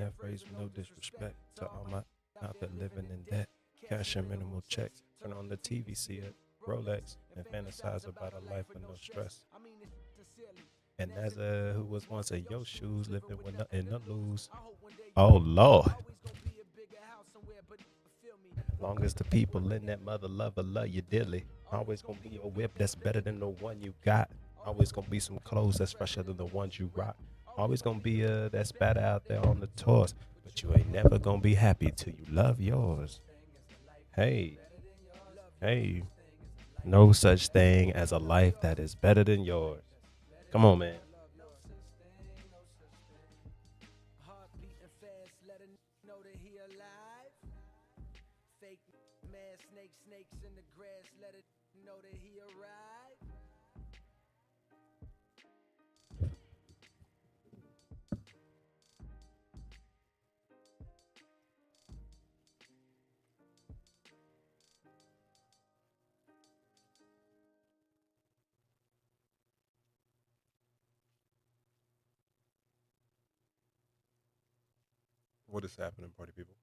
that phrase with no disrespect to all my out there living in debt. Cash and minimal checks. Turn on the TV, see it, Rolex, and fantasize about a life with no stress. And as a who was once in your shoes, living with nothing to lose. Oh Lord. Long as the people in that mother lover love you dearly. Always gonna be a whip that's better than the one you got. Always gonna be some clothes that's fresher than the ones you rock. Always gonna be that spatter out there on the tours. But you ain't never gonna be happy till you love yours. Hey, hey, no such thing as a life that is better than yours. Come on, man. What is happening, party people?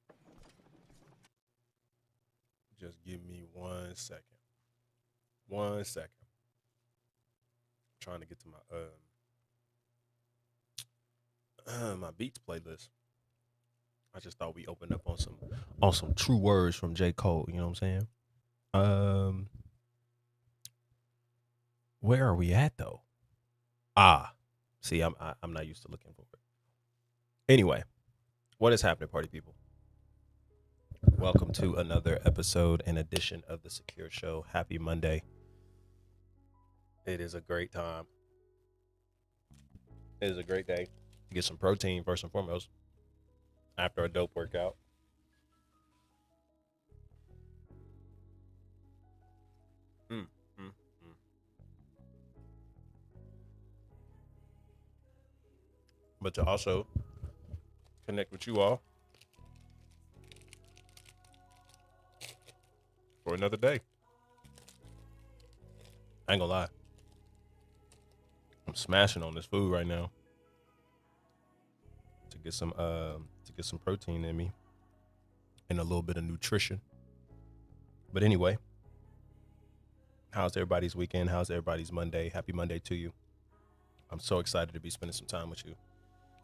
Just give me 1 second. 1 second. Trying to get to my beats playlist. I just thought we opened up on some true words from J. Cole. You know what I'm saying? Um, where are we at though? Ah, see, I'm not used to looking for it. Anyway, what is happening, party people? Welcome to another episode and edition of the Secure Show. Happy Monday. It is a great time. It is a great day to get some protein first and foremost after a dope workout. Mm, mm, mm. But to also connect with you all for another day. I ain't gonna lie. I'm smashing on this food right now to get some protein in me and a little bit of nutrition. But anyway, how's everybody's weekend? How's everybody's Monday? Happy Monday to you. I'm so excited to be spending some time with you.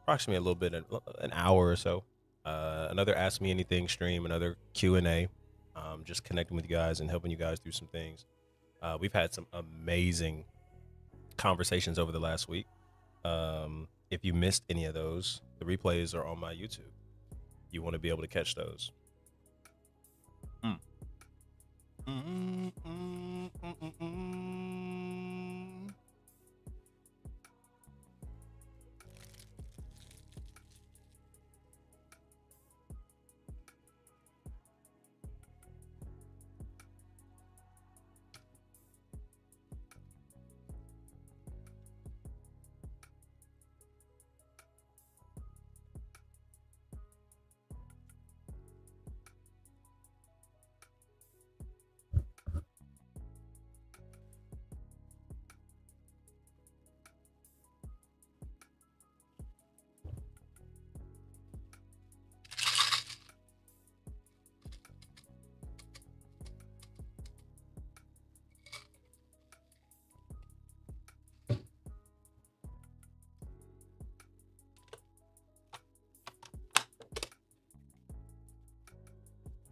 Approximately a little bit, an hour or so. Another Ask Me Anything stream, another Q&A. Just connecting with you guys and helping you guys through some things. We've had some amazing conversations over the last week. If you missed any of those, the replays are on my YouTube. You want to be able to catch those. Mm. Mm, mm, mm, mm.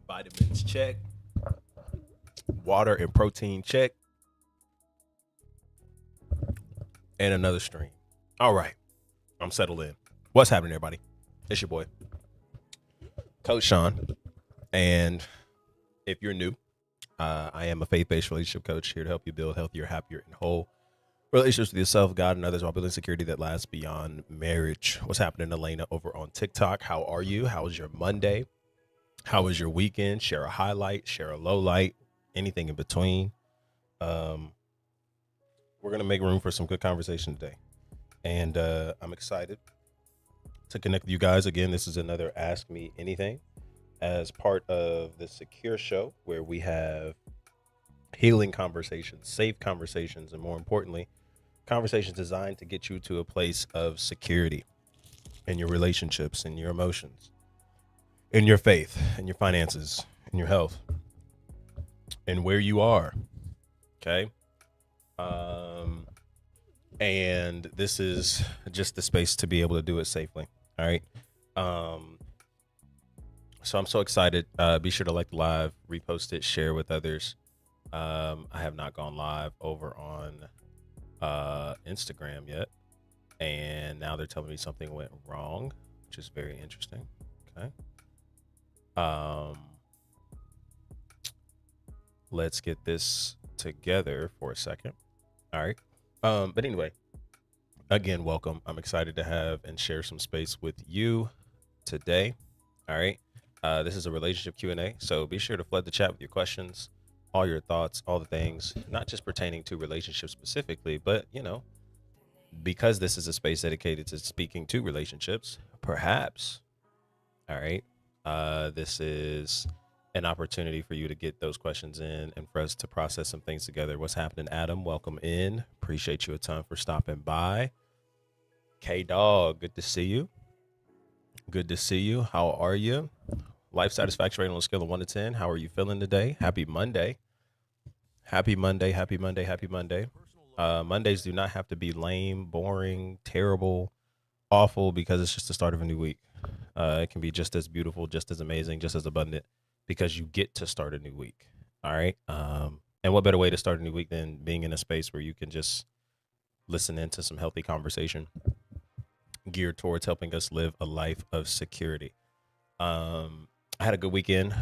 Vitamins check. Water and protein check. And another stream. All right. I'm settled in. What's happening, everybody? It's your boy, Coach Sean. And if you're new, I am a faith-based relationship coach here to help you build healthier, happier, and whole relationships with yourself, God, and others while building security that lasts beyond marriage. What's happening, Elena, over on TikTok? How are you? How was your Monday? How was your weekend? Share a highlight, share a low light, anything in between. We're going to make room for some good conversation today. And I'm excited to connect with you guys. Again, this is another Ask Me Anything as part of the Secure Show, where we have healing conversations, safe conversations, and more importantly, conversations designed to get you to a place of security. in your relationships, in your emotions, in your faith, in your finances, in your health, and where you are. Okay. Um, and this is just the space to be able to do it safely. All right. Um, so I'm so excited. Be sure to like the live, repost it, share with others. I have not gone live over on Instagram yet, and now they're telling me something went wrong, which is very interesting. Okay. Um, let's get this together for a second. All right. But anyway, again, welcome. I'm excited to have and share some space with you today. All right. This is a relationship Q&A, so be sure to flood the chat with your questions, all your thoughts, all the things, not just pertaining to relationships specifically, but because this is a space dedicated to speaking to relationships, perhaps, all right, this is an opportunity for you to get those questions in and for us to process some things together. What's happening, Adam? Welcome in. Appreciate you a ton for stopping by. K Dog, good to see you. Good to see you. How are you? Life satisfaction rate on a scale of 1 to 10. How are you feeling today? Happy Monday. Happy Monday. Happy Monday. Happy Monday. Mondays do not have to be lame, boring, terrible, awful because it's just the start of a new week. It can be just as beautiful, just as amazing, just as abundant because you get to start a new week. All right. And what better way to start a new week than being in a space where you can just listen into some healthy conversation geared towards helping us live a life of security. I had a good weekend.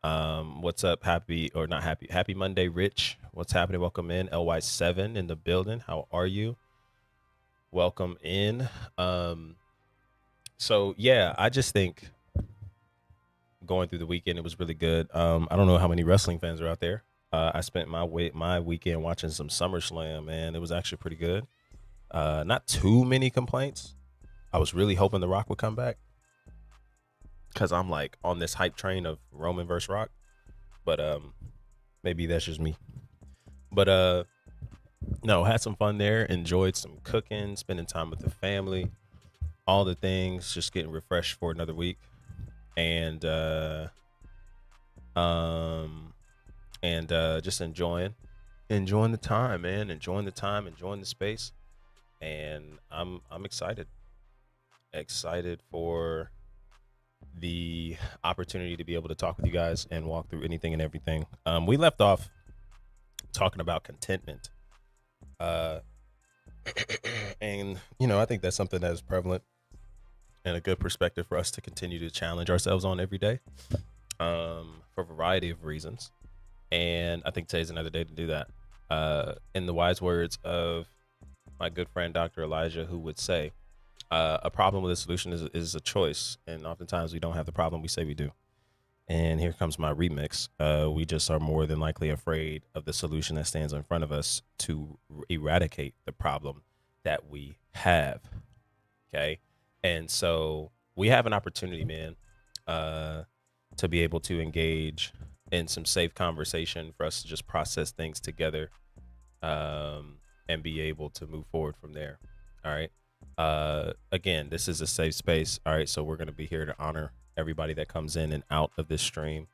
What's up? Happy or not happy? Happy Monday, Rich. What's happening? Welcome in. LY7 in the building. How are you? Welcome in. So yeah, I just think going through the weekend, it was really good. I don't know how many wrestling fans are out there. I spent my weekend watching some SummerSlam, and it was actually pretty good. Not too many complaints. I was really hoping The Rock would come back because I'm like on this hype train of Roman versus Rock, but maybe that's just me. But no, had some fun there. Enjoyed some cooking, spending time with the family, all the things. Just getting refreshed for another week, and just enjoying the time, man. Enjoying the time, enjoying the space, and I'm excited for the opportunity to be able to talk with you guys and walk through anything and everything. We left off talking about contentment. And I think that's something that is prevalent and a good perspective for us to continue to challenge ourselves on every day, for a variety of reasons. And I think today's another day to do that. In the wise words of my good friend Dr. Elijah, who would say, a problem with a solution is a choice, and oftentimes we don't have the problem we say we do. And here comes my remix. We just are more than likely afraid of the solution that stands in front of us to eradicate the problem that we have. Okay. And so we have an opportunity, man, to be able to engage in some safe conversation for us to just process things together, and be able to move forward from there. All right. Again, this is a safe space. All right. So we're going to be here to honor everybody that comes in and out of this stream.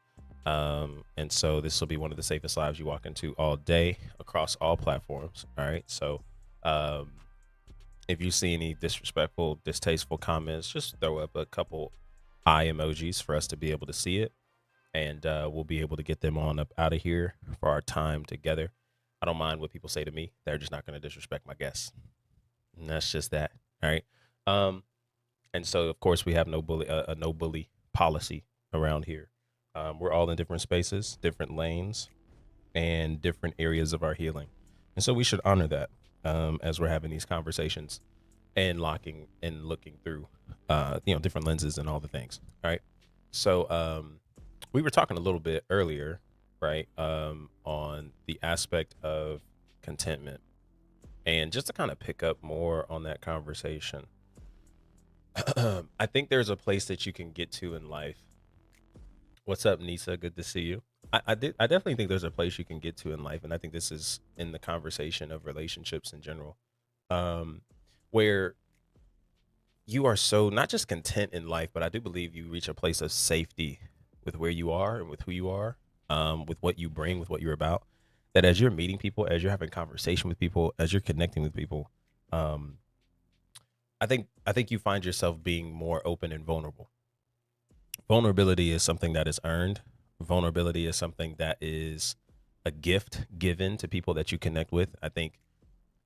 And so this will be one of the safest lives you walk into all day across all platforms. All right. So, if you see any disrespectful, distasteful comments, just throw up a couple eye emojis for us to be able to see it. And we'll be able to get them on up out of here for our time together. I don't mind what people say to me. They're just not going to disrespect my guests. And that's just that. All right. And so, of course, we have no bully policy around here. We're all in different spaces, different lanes, and different areas of our healing. And so we should honor that, as we're having these conversations and looking through, different lenses and all the things. All right. So we were talking a little bit earlier, right, on the aspect of contentment. And just to kind of pick up more on that conversation, I think there's a place that you can get to in life. What's up, Nisa? Good to see you. I definitely think there's a place you can get to in life, and I think this is in the conversation of relationships in general, where you are so not just content in life, but I do believe you reach a place of safety with where you are and with who you are, with what you bring, with what you're about. That as you're meeting people, as you're having conversation with people, as you're connecting with people, um, I think you find yourself being more open and vulnerable. Vulnerability is something that is earned. Vulnerability is something that is a gift given to people that you connect with. I think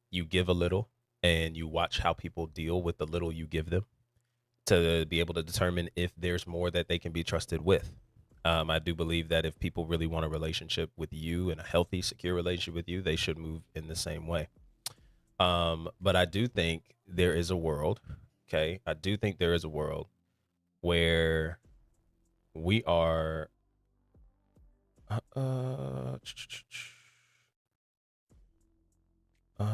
you give a little and you watch how people deal with the little you give them to be able to determine if there's more that they can be trusted with. I do believe that if people really want a relationship with you and a healthy, secure relationship with you, they should move in the same way. But I do think there is a world, okay? I do think there is a world where we are. Uh, uh, uh,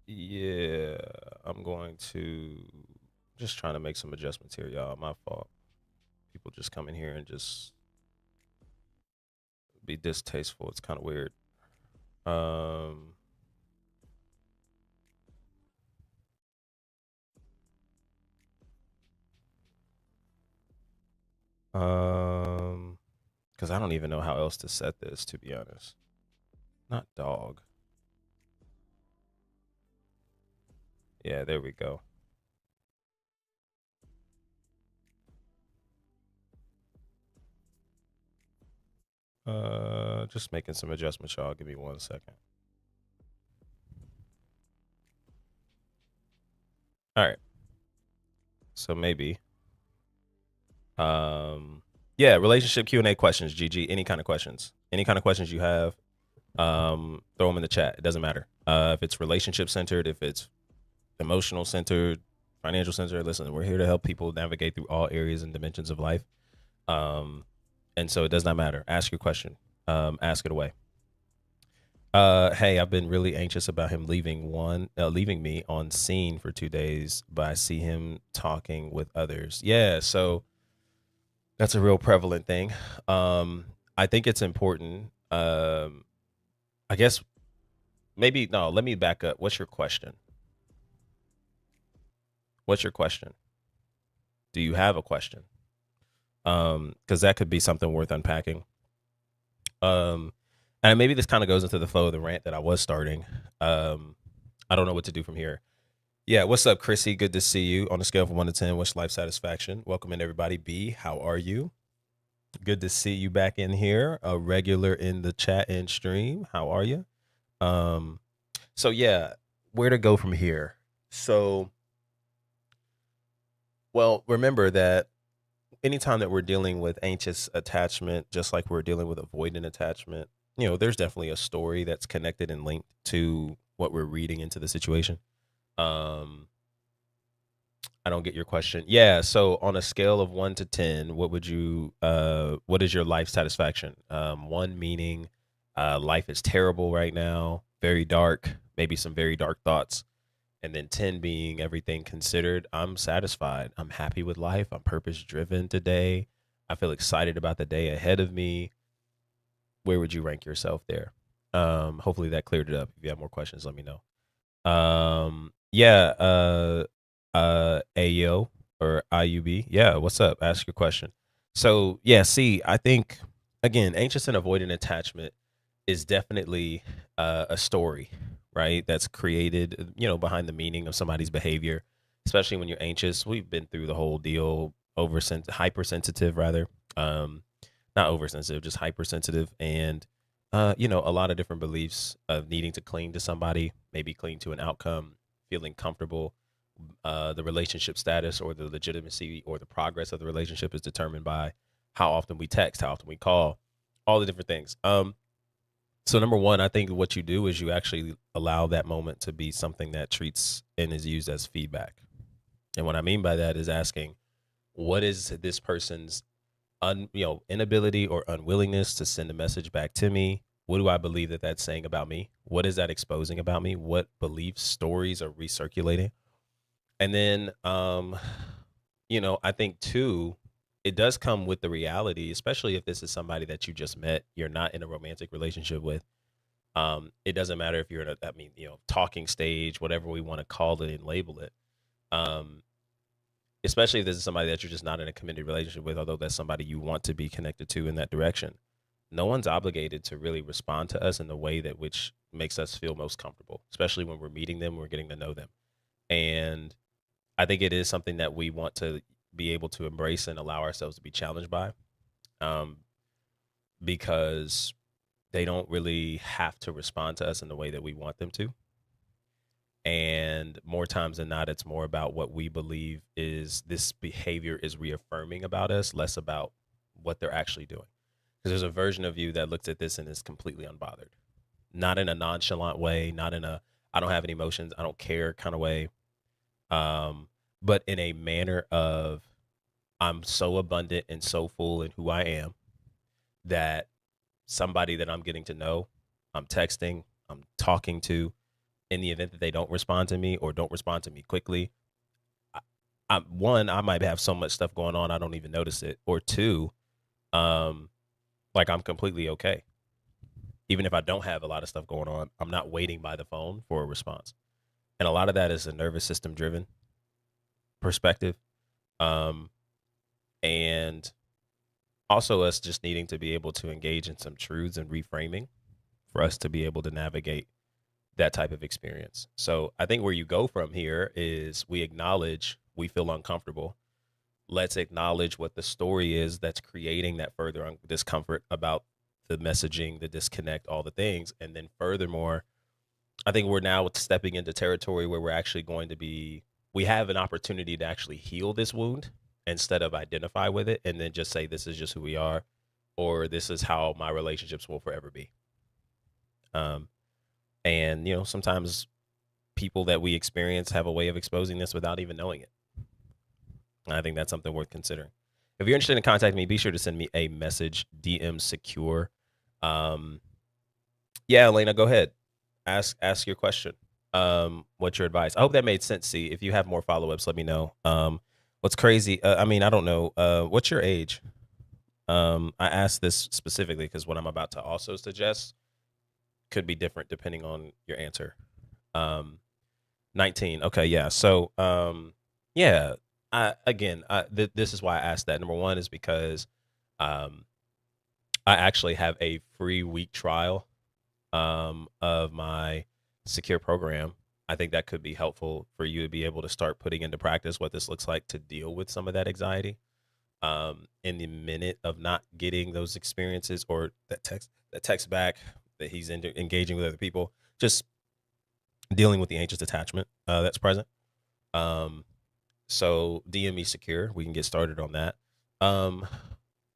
yeah, I'm going to just trying to make some adjustments here, y'all. My fault. People just come in here and just be distasteful. It's kind of weird. Um, um, because I don't even know how else to set this, to be honest. Not dog. Yeah, there we go. Just making some adjustments, y'all. Give me 1 second. All right. So maybe, um, yeah, relationship Q&A questions, GG. Any kind of questions you have, throw them in the chat. It doesn't matter. If it's relationship centered, if it's emotional centered, financial centered. Listen, we're here to help people navigate through all areas and dimensions of life. Um, and so it does not matter. Ask your question. Ask it away. Hey, I've been really anxious about him leaving me on scene for 2 days, but I see him talking with others. Yeah, so that's a real prevalent thing. I think it's important. I guess maybe no. Let me back up. What's your question? What's your question? Do you have a question? Because that could be something worth unpacking. Um, and maybe this kind of goes into the flow of the rant that I was starting. I don't know what to do from here. Yeah, what's up, Chrissy? Good to see you. On a scale from 1 to 10, what's life satisfaction? Welcome in, everybody. B, how are you? Good to see you back in here, a regular in the chat and stream. How are you? Um, so yeah, where to go from here? So, well, remember that anytime that we're dealing with anxious attachment, just like we're dealing with avoidant attachment, there's definitely a story that's connected and linked to what we're reading into the situation. Um, I don't get your question. Yeah, so on a scale of 1 to 10, what is your life satisfaction? One meaning life is terrible right now, very dark, maybe some very dark thoughts. And then 10 being everything considered, I'm satisfied. I'm happy with life. I'm purpose driven today. I feel excited about the day ahead of me. Where would you rank yourself there? Hopefully that cleared it up. If you have more questions, let me know. Yeah, Ayo or IUB. Yeah, what's up? Ask your question. So, yeah, see, I think again, anxious and avoidant attachment is definitely a story, right? That's created, behind the meaning of somebody's behavior, especially when you're anxious. We've been through the whole deal, hypersensitive rather. Not oversensitive, just hypersensitive, and a lot of different beliefs of needing to cling to somebody, maybe cling to an outcome, feeling comfortable. The relationship status or the legitimacy or the progress of the relationship is determined by how often we text, how often we call, all the different things. So number one, I think what you do is you actually allow that moment to be something that treats and is used as feedback. And what I mean by that is asking, what is this person's inability or unwillingness to send a message back to me? What do I believe that that's saying about me? What is that exposing about me? What beliefs, stories are recirculating? And then, I think too, it does come with the reality, especially if this is somebody that you just met, you're not in a romantic relationship with. It doesn't matter if you're in talking stage, whatever we want to call it and label it. Um, Especially if this is somebody that you're just not in a committed relationship with, although that's somebody you want to be connected to in that direction. No one's obligated to really respond to us in the way that which makes us feel most comfortable, especially when we're meeting them, we're getting to know them. And I think it is something that we want to be able to embrace and allow ourselves to be challenged by, um, because they don't really have to respond to us in the way that we want them to. And more times than not, it's more about what we believe is this behavior is reaffirming about us, less about what they're actually doing. Because there's a version of you that looks at this and is completely unbothered, not in a nonchalant way, not in a I don't have any emotions, I don't care kind of way, but in a manner of I'm so abundant and so full in who I am that somebody that I'm getting to know, I'm texting, I'm talking to, in the event that they don't respond to me or don't respond to me quickly, I might have so much stuff going on I don't even notice it, or two, um, like I'm completely okay. Even if I don't have a lot of stuff going on, I'm not waiting by the phone for a response. And a lot of that is a nervous system driven perspective. Um, and also us just needing to be able to engage in some truths and reframing for us to be able to navigate that type of experience. So I think where you go from here is we acknowledge we feel uncomfortable. Let's acknowledge what the story is that's creating that further discomfort about the messaging, the disconnect, all the things. And then furthermore, I think we're now stepping into territory where we're actually going to be, we have an opportunity to actually heal this wound instead of identify with it and then just say, this is just who we are, or this is how my relationships will forever be. Um, and, sometimes people that we experience have a way of exposing this without even knowing it. And I think that's something worth considering. If you're interested in contacting me, be sure to send me a message, DM secure. Um, yeah, Elena, go ahead. Ask your question. What's your advice? I hope that made sense. See, if you have more follow-ups, let me know. What's crazy? I mean, I don't know. What's your age? I asked this specifically because what I'm about to also suggest could be different depending on your answer. 19. Okay, yeah. So, yeah. This is why I asked that. Number one is because, um, I actually have a free week trial, of my secure program. I think that could be helpful for you to be able to start putting into practice what this looks like to deal with some of that anxiety. In the minute of not getting those experiences or that text back that he's engaging with other people, just dealing with the anxious attachment that's present. Um, so DM me secure. We can get started on that. Um,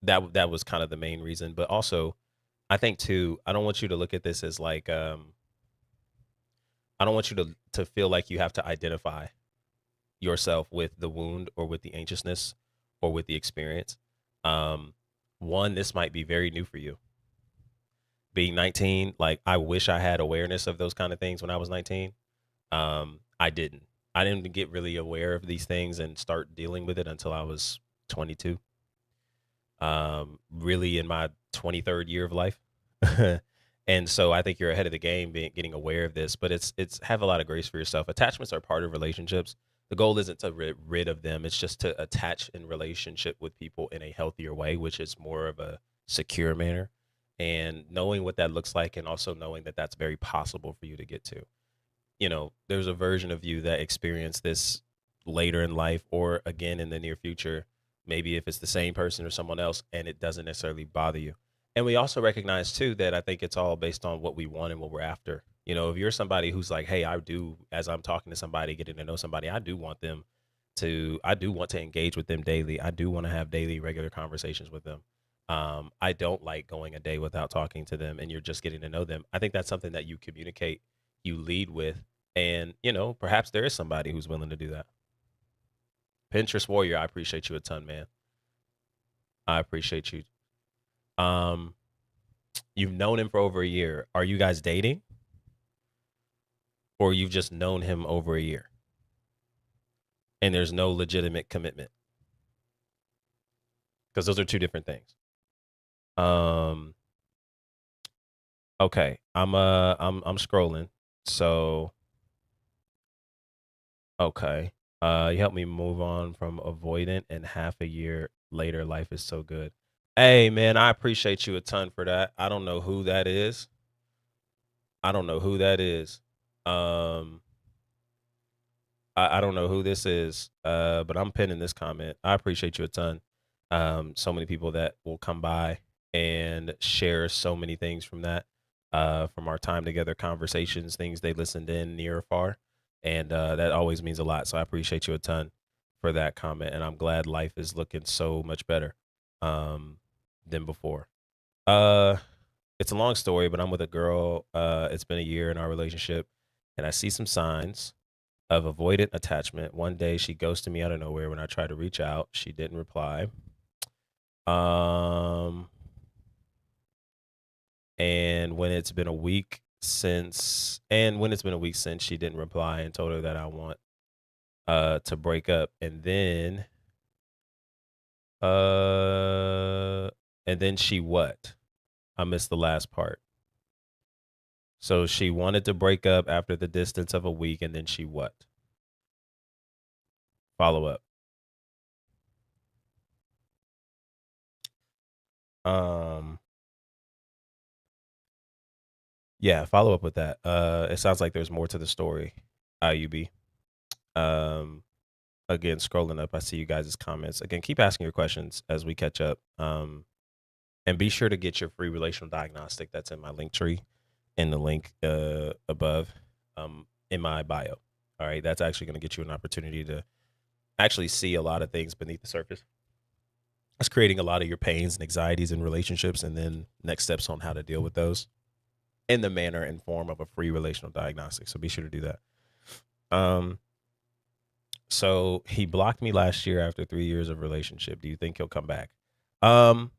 that was kind of the main reason, but also I think too. I don't want you to look at this as like I don't want you to feel like you have to identify yourself with the wound or with the anxiousness or with the experience. Um, One, this might be very new for you. Being 19, like I wish I had awareness of those kind of things when I was 19. I didn't. I didn't get really aware of these things and start dealing with it until I was 22. Really in my 23rd year of life. And so I think you're ahead of the game being getting aware of this, but it's have a lot of grace for yourself. Attachments are part of relationships. The goal isn't to get rid of them. It's just to attach in relationship with people in a healthier way, which is more of a secure manner. And knowing what that looks like and also knowing that that's very possible for you to get to. There's a version of you that experienced this later in life or again in the near future, maybe if it's the same person or someone else, and it doesn't necessarily bother you. And we also recognize too that I think it's all based on what we want and what we're after. If you're somebody who's like, hey, I do, as I'm talking to somebody, getting to know somebody, I do want to engage with them daily. I do want to have daily, regular conversations with them. I don't like going a day without talking to them and you're just getting to know them. I think that's something that you communicate, you lead with, and, perhaps there is somebody who's willing to do that. Pinterest Warrior, I appreciate you a ton, man. I appreciate you. Um, you've known him for over a year. Are you guys dating? Or you've just known him over a year? And there's no legitimate commitment. Because those are two different things. Um, Okay. I'm scrolling. So okay. You helped me move on from avoidant, and half a year later, life is so good. Hey man, I appreciate you a ton for that. I don't know who that is. I don't know who that is. Um, I don't know who this is. But I'm pinning this comment. I appreciate you a ton. So many people that will come by and share so many things from that, from our time together, conversations, things they listened in near or far, and that always means a lot. So I appreciate you a ton for that comment, and I'm glad life is looking so much better um, than before. Uh, it's a long story, but I'm with a girl. It's been a year in our relationship, and I see some signs of avoidant attachment. One day she ghosted me out of nowhere when I tried to reach out. She didn't reply. Um, and when it's been a week since she didn't reply and told her that I want to break up. Uh and then she what? I missed the last part. So she wanted to break up after the distance of a week, and then she what? Follow up. Um, yeah, follow up with that. It sounds like there's more to the story. IUB. Um, again, scrolling up, I see you guys' comments. Again, keep asking your questions as we catch up. And be sure to get your free relational diagnostic that's in my link tree in the link above in my bio. All right, that's actually going to get you an opportunity to actually see a lot of things beneath the surface. It's creating a lot of your pains and anxieties in relationships, and then next steps on how to deal with those in the manner and form of a free relational diagnostic. So be sure to do that. Um, so he blocked me last year after 3 years of relationship. Do you think he'll come back? Um,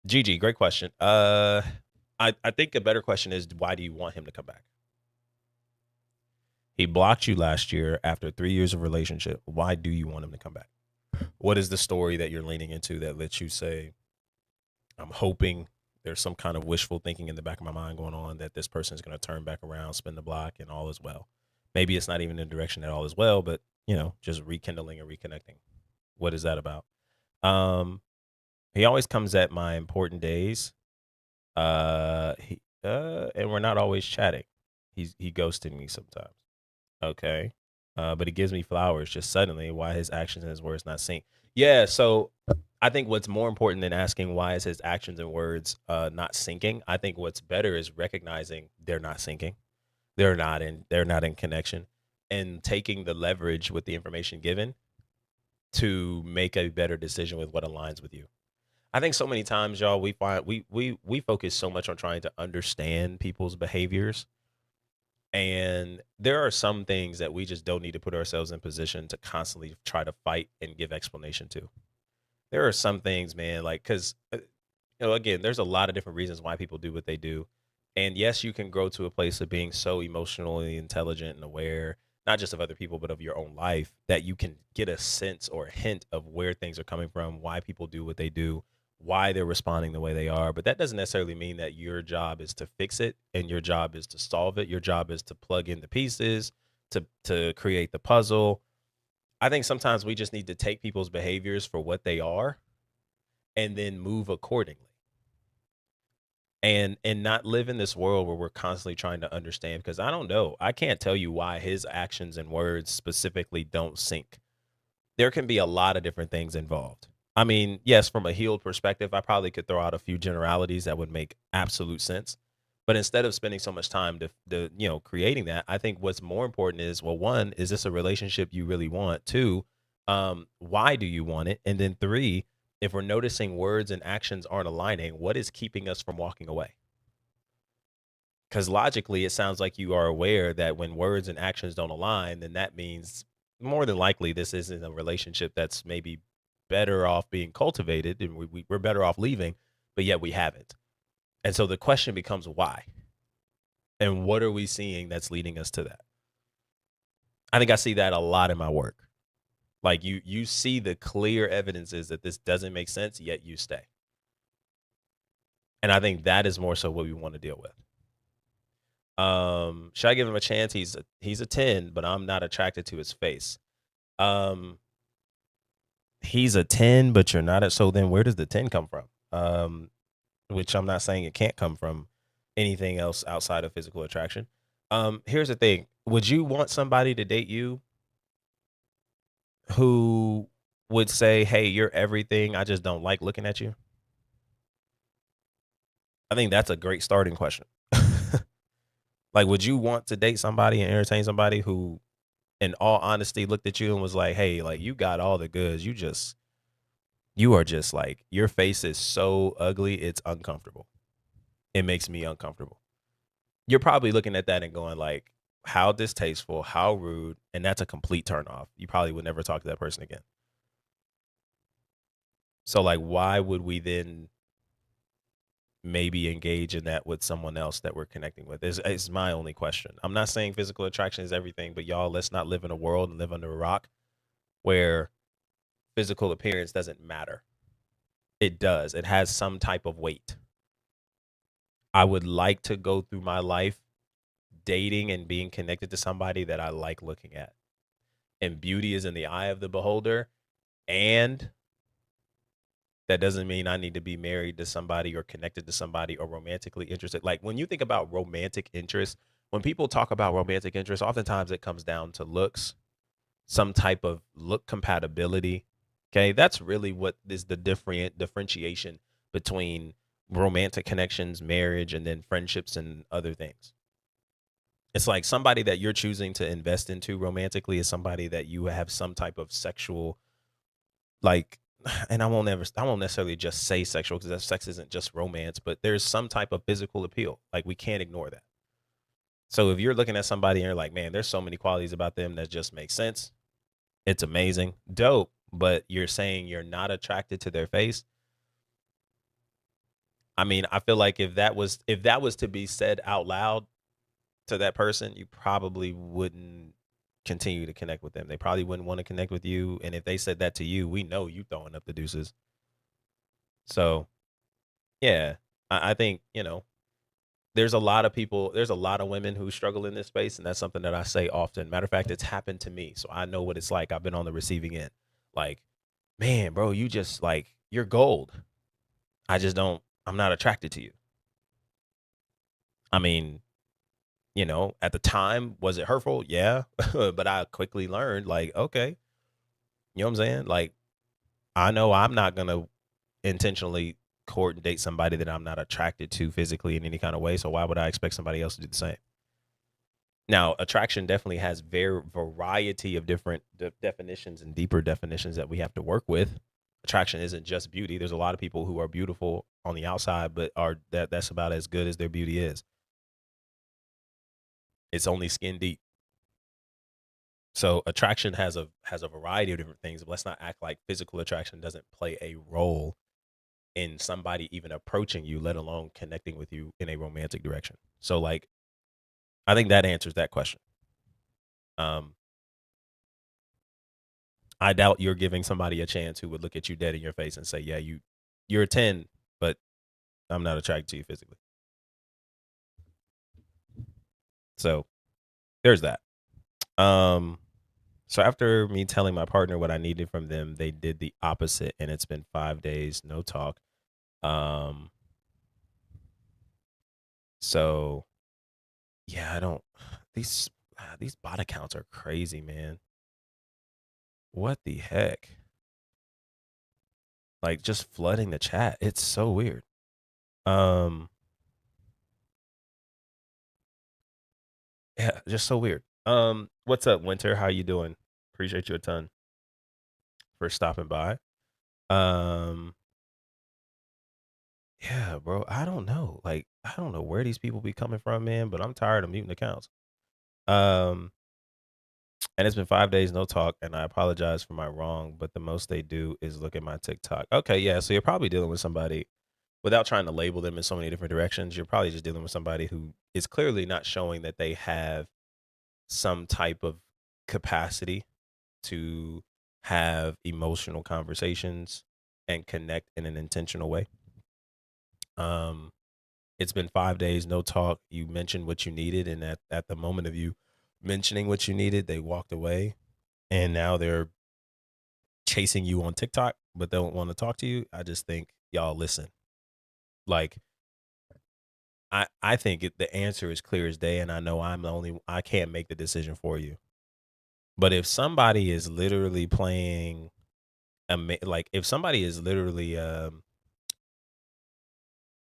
Gigi, great question. I think a better question is, why do you want him to come back? He blocked you last year after 3 years of relationship. Why do you want him to come back? What is the story that you're leaning into that lets you say, I'm hoping there's some kind of wishful thinking in the back of my mind going on that this person is going to turn back around, spin the block, and all is well. Maybe it's not even in the direction that all is well, but just rekindling and reconnecting. What is that about? Um, he always comes at my important days. And we're not always chatting. He ghosted me sometimes. Okay. But he gives me flowers just suddenly. Why his actions and his words not sync? Yeah. So I think what's more important than asking why is his actions and words not syncing. I think what's better is recognizing they're not syncing. They're not in connection, and taking the leverage with the information given to make a better decision with what aligns with you. I think so many times, y'all, we find we focus so much on trying to understand people's behaviors, and there are some things that we just don't need to put ourselves in position to constantly try to fight and give explanation to. There are some things, man, like because again, there's a lot of different reasons why people do what they do. And yes, you can grow to a place of being so emotionally intelligent and aware, not just of other people, but of your own life, that you can get a sense or a hint of where things are coming from, why people do what they do, why they're responding the way they are. But that doesn't necessarily mean that your job is to fix it and your job is to solve it. Your job is to plug in the pieces, to create the puzzle. I think sometimes we just need to take people's behaviors for what they are and then move accordingly, and not live in this world where we're constantly trying to understand, because I don't know, I can't tell you why his actions and words specifically don't sync. There can be a lot of different things involved. I mean, yes, from a healed perspective, I probably could throw out a few generalities that would make absolute sense, but instead of spending so much time to creating that, I think what's more important is, well, one, is this a relationship you really want? Two, why do you want it? And then three, if we're noticing words and actions aren't aligning, what is keeping us from walking away? Because logically, it sounds like you are aware that when words and actions don't align, then that means more than likely this isn't a relationship that's maybe better off being cultivated, and we're better off leaving, but yet we haven't. And so the question becomes why? And what are we seeing that's leading us to that? I think I see that a lot in my work. Like you see the clear evidences that this doesn't make sense, yet you stay. And I think that is more so what we want to deal with. Should I give him a chance? He's a 10, but I'm not attracted to his face. Um, he's a 10, but you're not. So then where does the 10 come from? Which I'm not saying it can't come from anything else outside of physical attraction. Here's the thing. Would you want somebody to date you who would say, "Hey, you're everything. I just don't like looking at you"? I think that's a great starting question. Like, would you want to date somebody and entertain somebody who, in all honesty, looked at you and was like, "Hey, like you got all the goods. You are just like your face is so ugly, it's uncomfortable. It makes me uncomfortable." You're probably looking at that and going like, "How distasteful, how rude," and that's a complete turn off. You probably would never talk to that person again. So like, why would we then maybe engage in that with someone else that we're connecting with is my only question. I'm not saying physical attraction is everything, but y'all, let's not live in a world and live under a rock where physical appearance doesn't matter. It does. It has some type of weight. I would like to go through my life dating and being connected to somebody that I like looking at. And beauty is in the eye of the beholder. And that doesn't mean I need to be married to somebody or connected to somebody or romantically interested. Like when you think about romantic interest, when people talk about romantic interest, oftentimes it comes down to looks, some type of look compatibility. Okay. That's really what is the differentiation between romantic connections, marriage, and then friendships and other things. It's like somebody that you're choosing to invest into romantically is somebody that you have some type of sexual, like, and I won't necessarily just say sexual because sex isn't just romance, but there's some type of physical appeal. Like we can't ignore that. So if you're looking at somebody and you're like, man, there's so many qualities about them that just make sense. It's amazing, dope. But you're saying you're not attracted to their face. I mean, I feel like if that was to be said out loud to that person, you probably wouldn't continue to connect with them. They probably wouldn't want to connect with you. And if they said that to you, we know you throwing up the deuces. So yeah, I think, there's a lot of people, there's a lot of women who struggle in this space. And that's something that I say often. Matter of fact, it's happened to me. So I know what it's like. I've been on the receiving end. Like, man, bro, you just like, you're gold. I'm not attracted to you. I mean, at the time, was it hurtful? Yeah. But I quickly learned, like, okay, you know what I'm saying? Like, I know I'm not going to intentionally court and date somebody that I'm not attracted to physically in any kind of way. So why would I expect somebody else to do the same? Now, attraction definitely has very variety of different definitions and deeper definitions that we have to work with. Attraction isn't just beauty. There's a lot of people who are beautiful on the outside, but that's about as good as their beauty is. It's only skin deep. So attraction has a variety of different things. But let's not act like physical attraction doesn't play a role in somebody even approaching you, let alone connecting with you in a romantic direction. So like, I think that answers that question. Um, I doubt you're giving somebody a chance who would look at you dead in your face and say, "Yeah, you're a 10, but I'm not attracted to you physically." So there's that. Um, so after me telling my partner what I needed from them, they did the opposite, and it's been 5 days, no talk. Um, so yeah, I don't. These these bot accounts are crazy, man. What the heck? Like just flooding the chat. It's so weird. Um, yeah, just so weird. What's up, Winter? How you doing? Appreciate you a ton for stopping by. Um, yeah, bro. I don't know. Like, I don't know where these people be coming from, man, but I'm tired of muting accounts. Um, and it's been 5 days, no talk, and I apologize for my wrong, but the most they do is look at my TikTok. Okay, yeah, so you're probably dealing with somebody without trying to label them in so many different directions. You're probably just dealing with somebody who is clearly not showing that they have some type of capacity to have emotional conversations and connect in an intentional way. Um, It's been 5 days, no talk. You mentioned what you needed, and at the moment of you mentioning what you needed, they walked away, and now they're chasing you on TikTok, but they don't want to talk to you. I just think y'all listen. Like I think the answer is clear as day, and I know I can't make the decision for you. But if somebody is literally playing, like if somebody is literally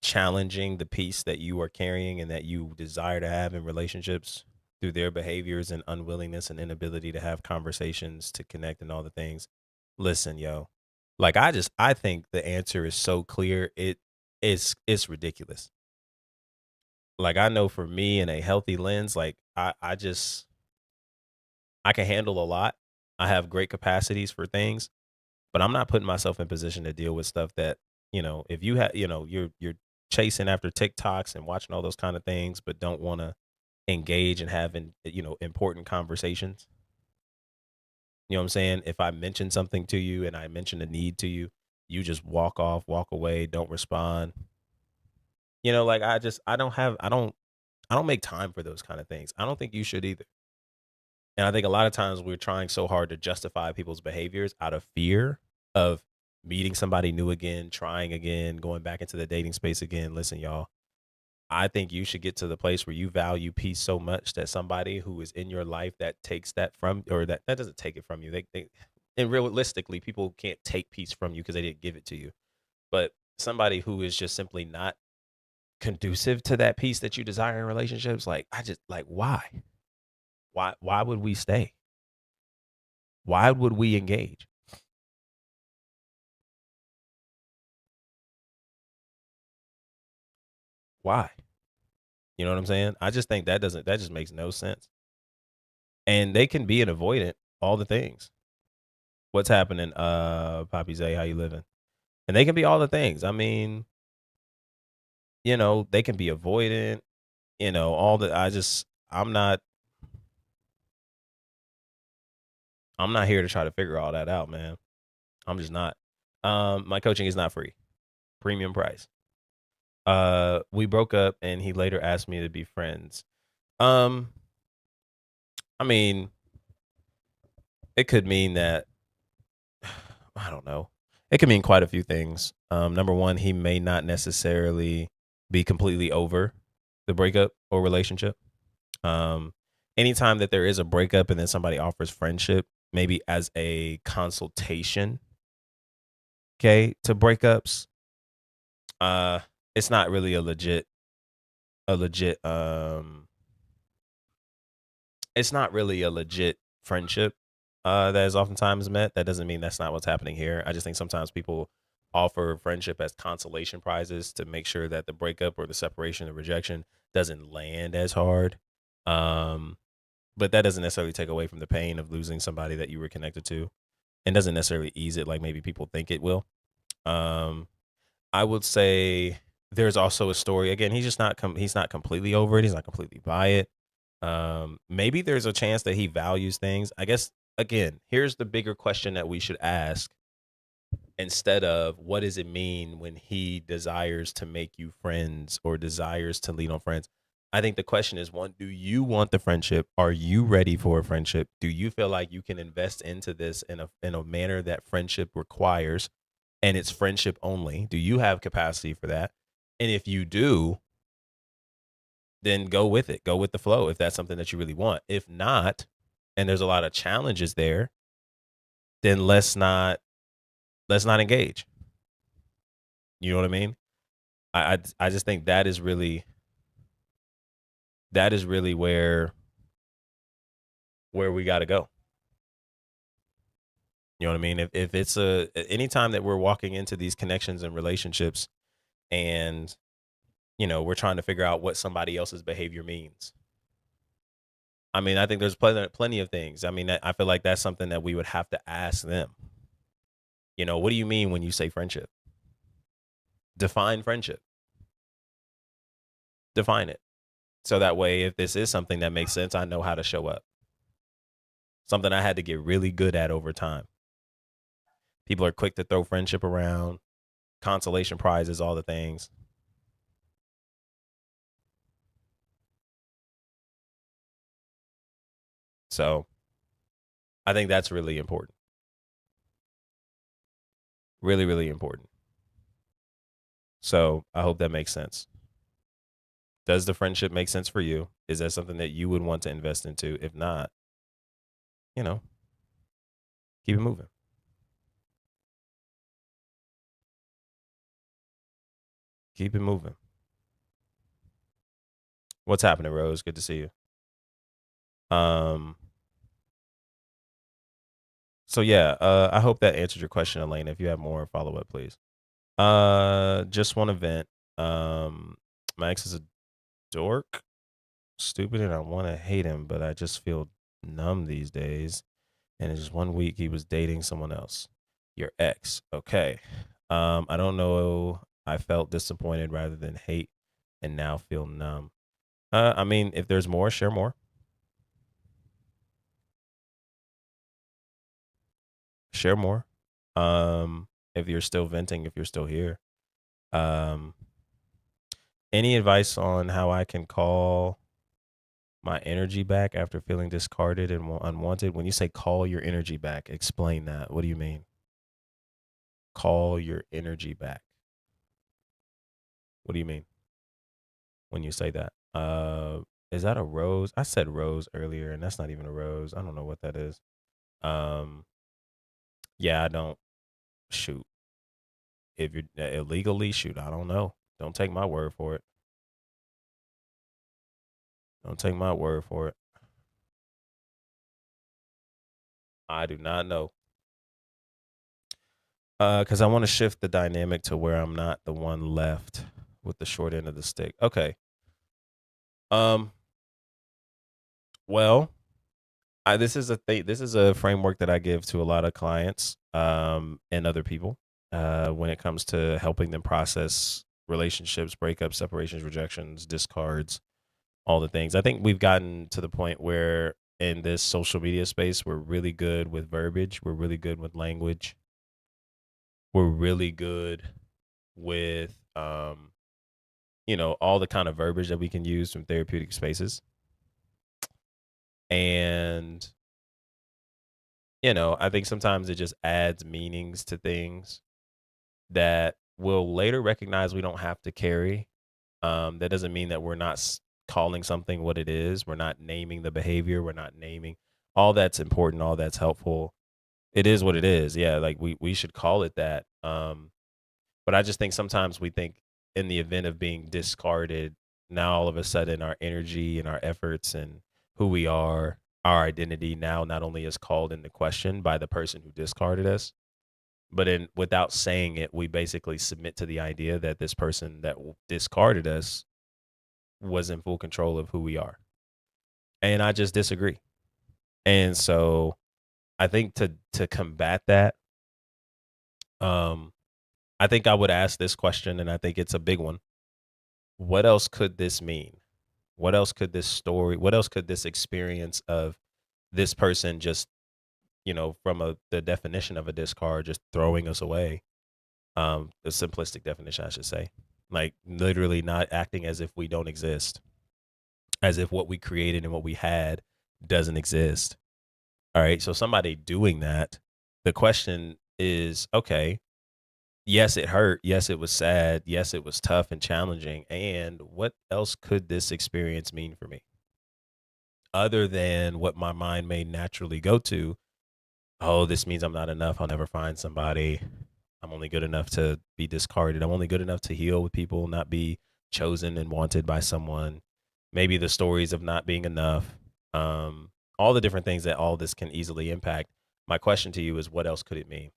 challenging the peace that you are carrying and that you desire to have in relationships through their behaviors and unwillingness and inability to have conversations to connect and all the things, listen, yo. Like I think the answer is so clear. It's ridiculous. Like I know for me in a healthy lens, like I can handle a lot. I have great capacities for things, but I'm not putting myself in position to deal with stuff that, if you have, you're chasing after TikToks and watching all those kind of things, but don't want to engage and having, important conversations. You know what I'm saying? If I mention something to you and I mention a need to you, you just walk off, walk away, don't respond. Like I don't make time for those kind of things. I don't think you should either. And I think a lot of times we're trying so hard to justify people's behaviors out of fear of meeting somebody new again, trying again, going back into the dating space again. Listen, y'all, I think you should get to the place where you value peace so much that somebody who is in your life that takes that from, or that doesn't take it from you. And realistically, people can't take peace from you because they didn't give it to you. But somebody who is just simply not conducive to that peace that you desire in relationships, like I just like why? Why would we stay? Why would we engage? Why? You know what I'm saying? I just think that just makes no sense. And they can be an avoidant, all the things. What's happening, Poppy Zay? How you living? And they can be all the things. I mean, they can be avoidant, all the I'm not here to try to figure all that out, man. I'm just not. My coaching is not free. Premium price. We broke up and he later asked me to be friends. Um, I mean, it could mean that I don't know. It could mean quite a few things. Number one, he may not necessarily be completely over the breakup or relationship. Um, Anytime that there is a breakup and then somebody offers friendship, maybe as a consultation, okay, to breakups, uh, it's not really a legit, it's not really a legit friendship that is oftentimes met. That doesn't mean that's not what's happening here. I just think sometimes people offer friendship as consolation prizes to make sure that the breakup or the separation or rejection doesn't land as hard. Um, but that doesn't necessarily take away from the pain of losing somebody that you were connected to, and doesn't necessarily ease it like maybe people think it will. Um, I would say there's also a story. Again, he's not completely over it. He's not completely by it. Maybe there's a chance that he values things. I guess again, here's the bigger question that we should ask instead of what does it mean when he desires to make you friends or desires to lead on friends. I think the question is one, do you want the friendship? Are you ready for a friendship? Do you feel like you can invest into this in a manner that friendship requires and it's friendship only? Do you have capacity for that? And if you do, then go with it. Go with the flow if that's something that you really want. If not, and there's a lot of challenges there, then let's not engage. You know what I mean? I just think that is really where we got to go. You know what I mean? If it's anytime that we're walking into these connections and relationships and we're trying to figure out what somebody else's behavior means. I mean, I think there's plenty of things. I mean, I feel like that's something that we would have to ask them. What do you mean when you say friendship? Define friendship. Define it. So that way, if this is something that makes sense, I know how to show up. Something I had to get really good at over time. People are quick to throw friendship around, consolation prizes, all the things. So I think that's really important. Really, really important. So I hope that makes sense. Does the friendship make sense for you? Is that something that you would want to invest into? If not, you know, keep it moving. Keep it moving. What's happening, Rose? Good to see you. So yeah, I hope that answered your question, Elaine. If you have more follow up, please. Just want to vent. My ex is a dork, stupid, and I want to hate him, but I just feel numb these days. And in just 1 week, he was dating someone else. Your ex, okay. I don't know. I felt disappointed rather than hate, and now feel numb. I mean, if there's more, share more. Share more. If you're still venting, if you're still here. Um, any advice on how I can call my energy back after feeling discarded and unwanted? When you say call your energy back, explain that. What do you mean? Call your energy back. What do you mean when you say that? Is that a rose? I said rose earlier, and that's not even a rose. I don't know what that is. Um, yeah, I don't shoot. If you're illegally shoot, I don't know. Don't take my word for it. Don't take my word for it. I do not know. Because I want to shift the dynamic to where I'm not the one left with the short end of the stick. Okay. Um. Well, this is a thing. This is a framework that I give to a lot of clients, and other people, when it comes to helping them process relationships, breakups, separations, rejections, discards, all the things. I think we've gotten to the point where in this social media space, we're really good with verbiage. We're really good with language. We're really good with all the kind of verbiage that we can use from therapeutic spaces. And, I think sometimes it just adds meanings to things that we'll later recognize we don't have to carry. That doesn't mean that we're not calling something what it is. We're not naming the behavior. We're not naming all that's important, all that's helpful. It is what it is. Yeah, like we should call it that. But I just think sometimes we think in the event of being discarded, now all of a sudden our energy and our efforts and who we are, our identity now not only is called into question by the person who discarded us, but without saying it, we basically submit to the idea that this person that discarded us was in full control of who we are. And I just disagree. And so I think to combat that, um, I think I would ask this question, and I think it's a big one. What else could this mean? What else could this story, what else could this experience of this person just, from the definition of a discard, just throwing us away, the simplistic definition, I should say, like literally not acting as if we don't exist, as if what we created and what we had doesn't exist. All right. So somebody doing that, the question is, okay, yes, it hurt. Yes, it was sad. Yes, it was tough and challenging. And what else could this experience mean for me? Other than what my mind may naturally go to, oh, this means I'm not enough. I'll never find somebody. I'm only good enough to be discarded. I'm only good enough to heal with people, not be chosen and wanted by someone. Maybe the stories of not being enough. All the different things that all this can easily impact. My question to you is, what else could it mean?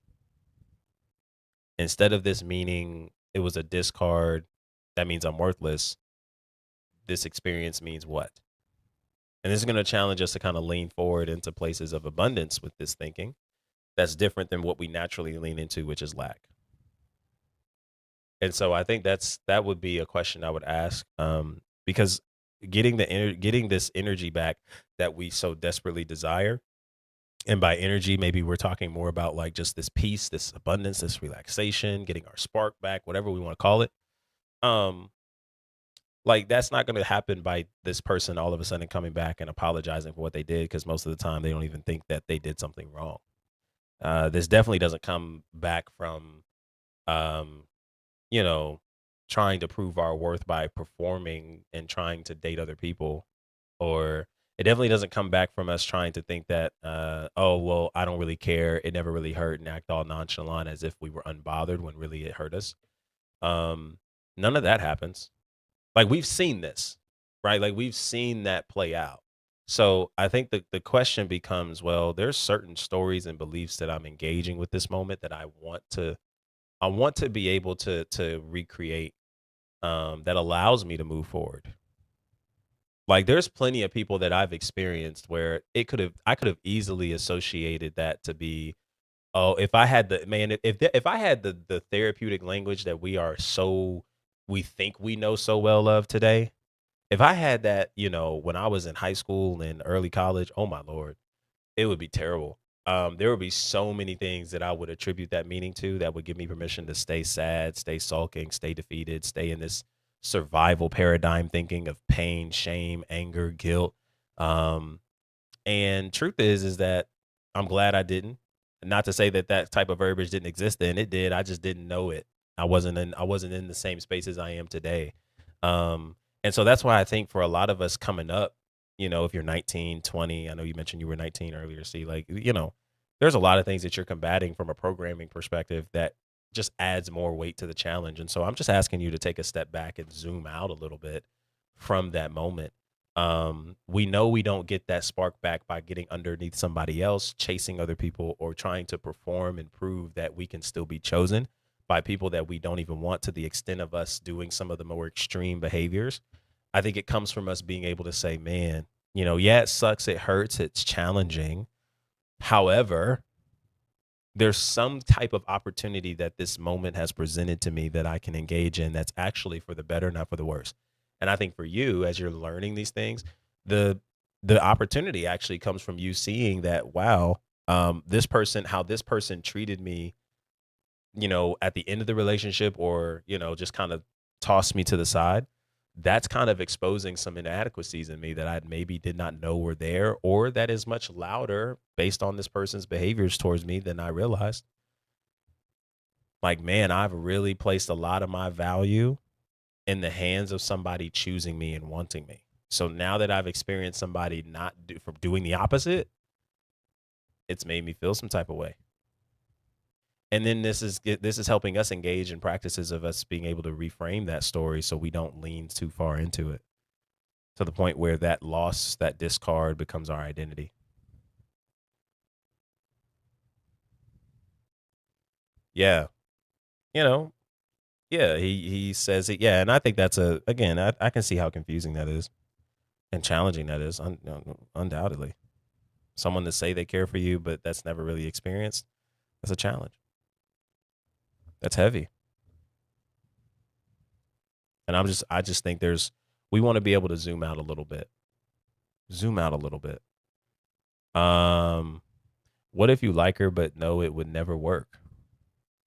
Instead of this meaning it was a discard, that means I'm worthless. This experience means what? And this is going to challenge us to kind of lean forward into places of abundance with this thinking that's different than what we naturally lean into, which is lack. And so I think that would be a question I would ask, because getting this energy back that we so desperately desire, and by energy maybe we're talking more about like just this peace, this abundance, this relaxation, getting our spark back, whatever we want to call it. Um, Like that's not going to happen by this person all of a sudden coming back and apologizing for what they did, because most of the time they don't even think that they did something wrong. This definitely doesn't come back from, um, you know, trying to prove our worth by performing and trying to date other people, or it definitely doesn't come back from us trying to think that, oh, well, I don't really care. It never really hurt, and act all nonchalant as if we were unbothered when really it hurt us. Um, None of that happens. Like we've seen this, right? Like we've seen that play out. So I think the question becomes, well, there's certain stories and beliefs that I'm engaging with this moment that I want to be able to recreate, that allows me to move forward. Like there's plenty of people that I've experienced where I could have easily associated that to be, oh, if I had the man, if I had the therapeutic language that we think we know so well of today, if I had that, when I was in high school and early college, oh my lord, it would be terrible. There would be so many things that I would attribute that meaning to that would give me permission to stay sad, stay sulking, stay defeated, stay in this survival paradigm thinking of pain, shame, anger, guilt. Um, and truth is that I'm glad I didn't. Not to say that that type of verbiage didn't exist then. It did. I just didn't know it. I wasn't in the same space as I am today. And so that's why I think for a lot of us coming up, if you're 19, 20, I know you mentioned you were 19 earlier, see, like, there's a lot of things that you're combating from a programming perspective that just adds more weight to the challenge. And so I'm just asking you to take a step back and zoom out a little bit from that moment. We know we don't get that spark back by getting underneath somebody else, chasing other people, or trying to perform and prove that we can still be chosen by people that we don't even want, to the extent of us doing some of the more extreme behaviors. I think it comes from us being able to say, man, yeah, it sucks, it hurts, it's challenging. However, there's some type of opportunity that this moment has presented to me that I can engage in that's actually for the better, not for the worse. And I think for you, as you're learning these things, the the opportunity actually comes from you seeing that, wow, how this person treated me, at the end of the relationship, or, just kind of tossed me to the side. That's kind of exposing some inadequacies in me that I maybe did not know were there, or that is much louder based on this person's behaviors towards me than I realized. Like, man, I've really placed a lot of my value in the hands of somebody choosing me and wanting me. So now that I've experienced somebody from doing the opposite, it's made me feel some type of way. And then this is helping us engage in practices of us being able to reframe that story so we don't lean too far into it, to the point where that loss, that discard becomes our identity. Yeah. You know, yeah, he says it. Yeah, and I think that's again, I can see how confusing that is and challenging that is, undoubtedly. Someone to say they care for you, but that's never really experienced. That's a challenge. That's heavy. And I just think we want to be able to zoom out a little bit. Zoom out a little bit. Um, what if you like her but know it would never work?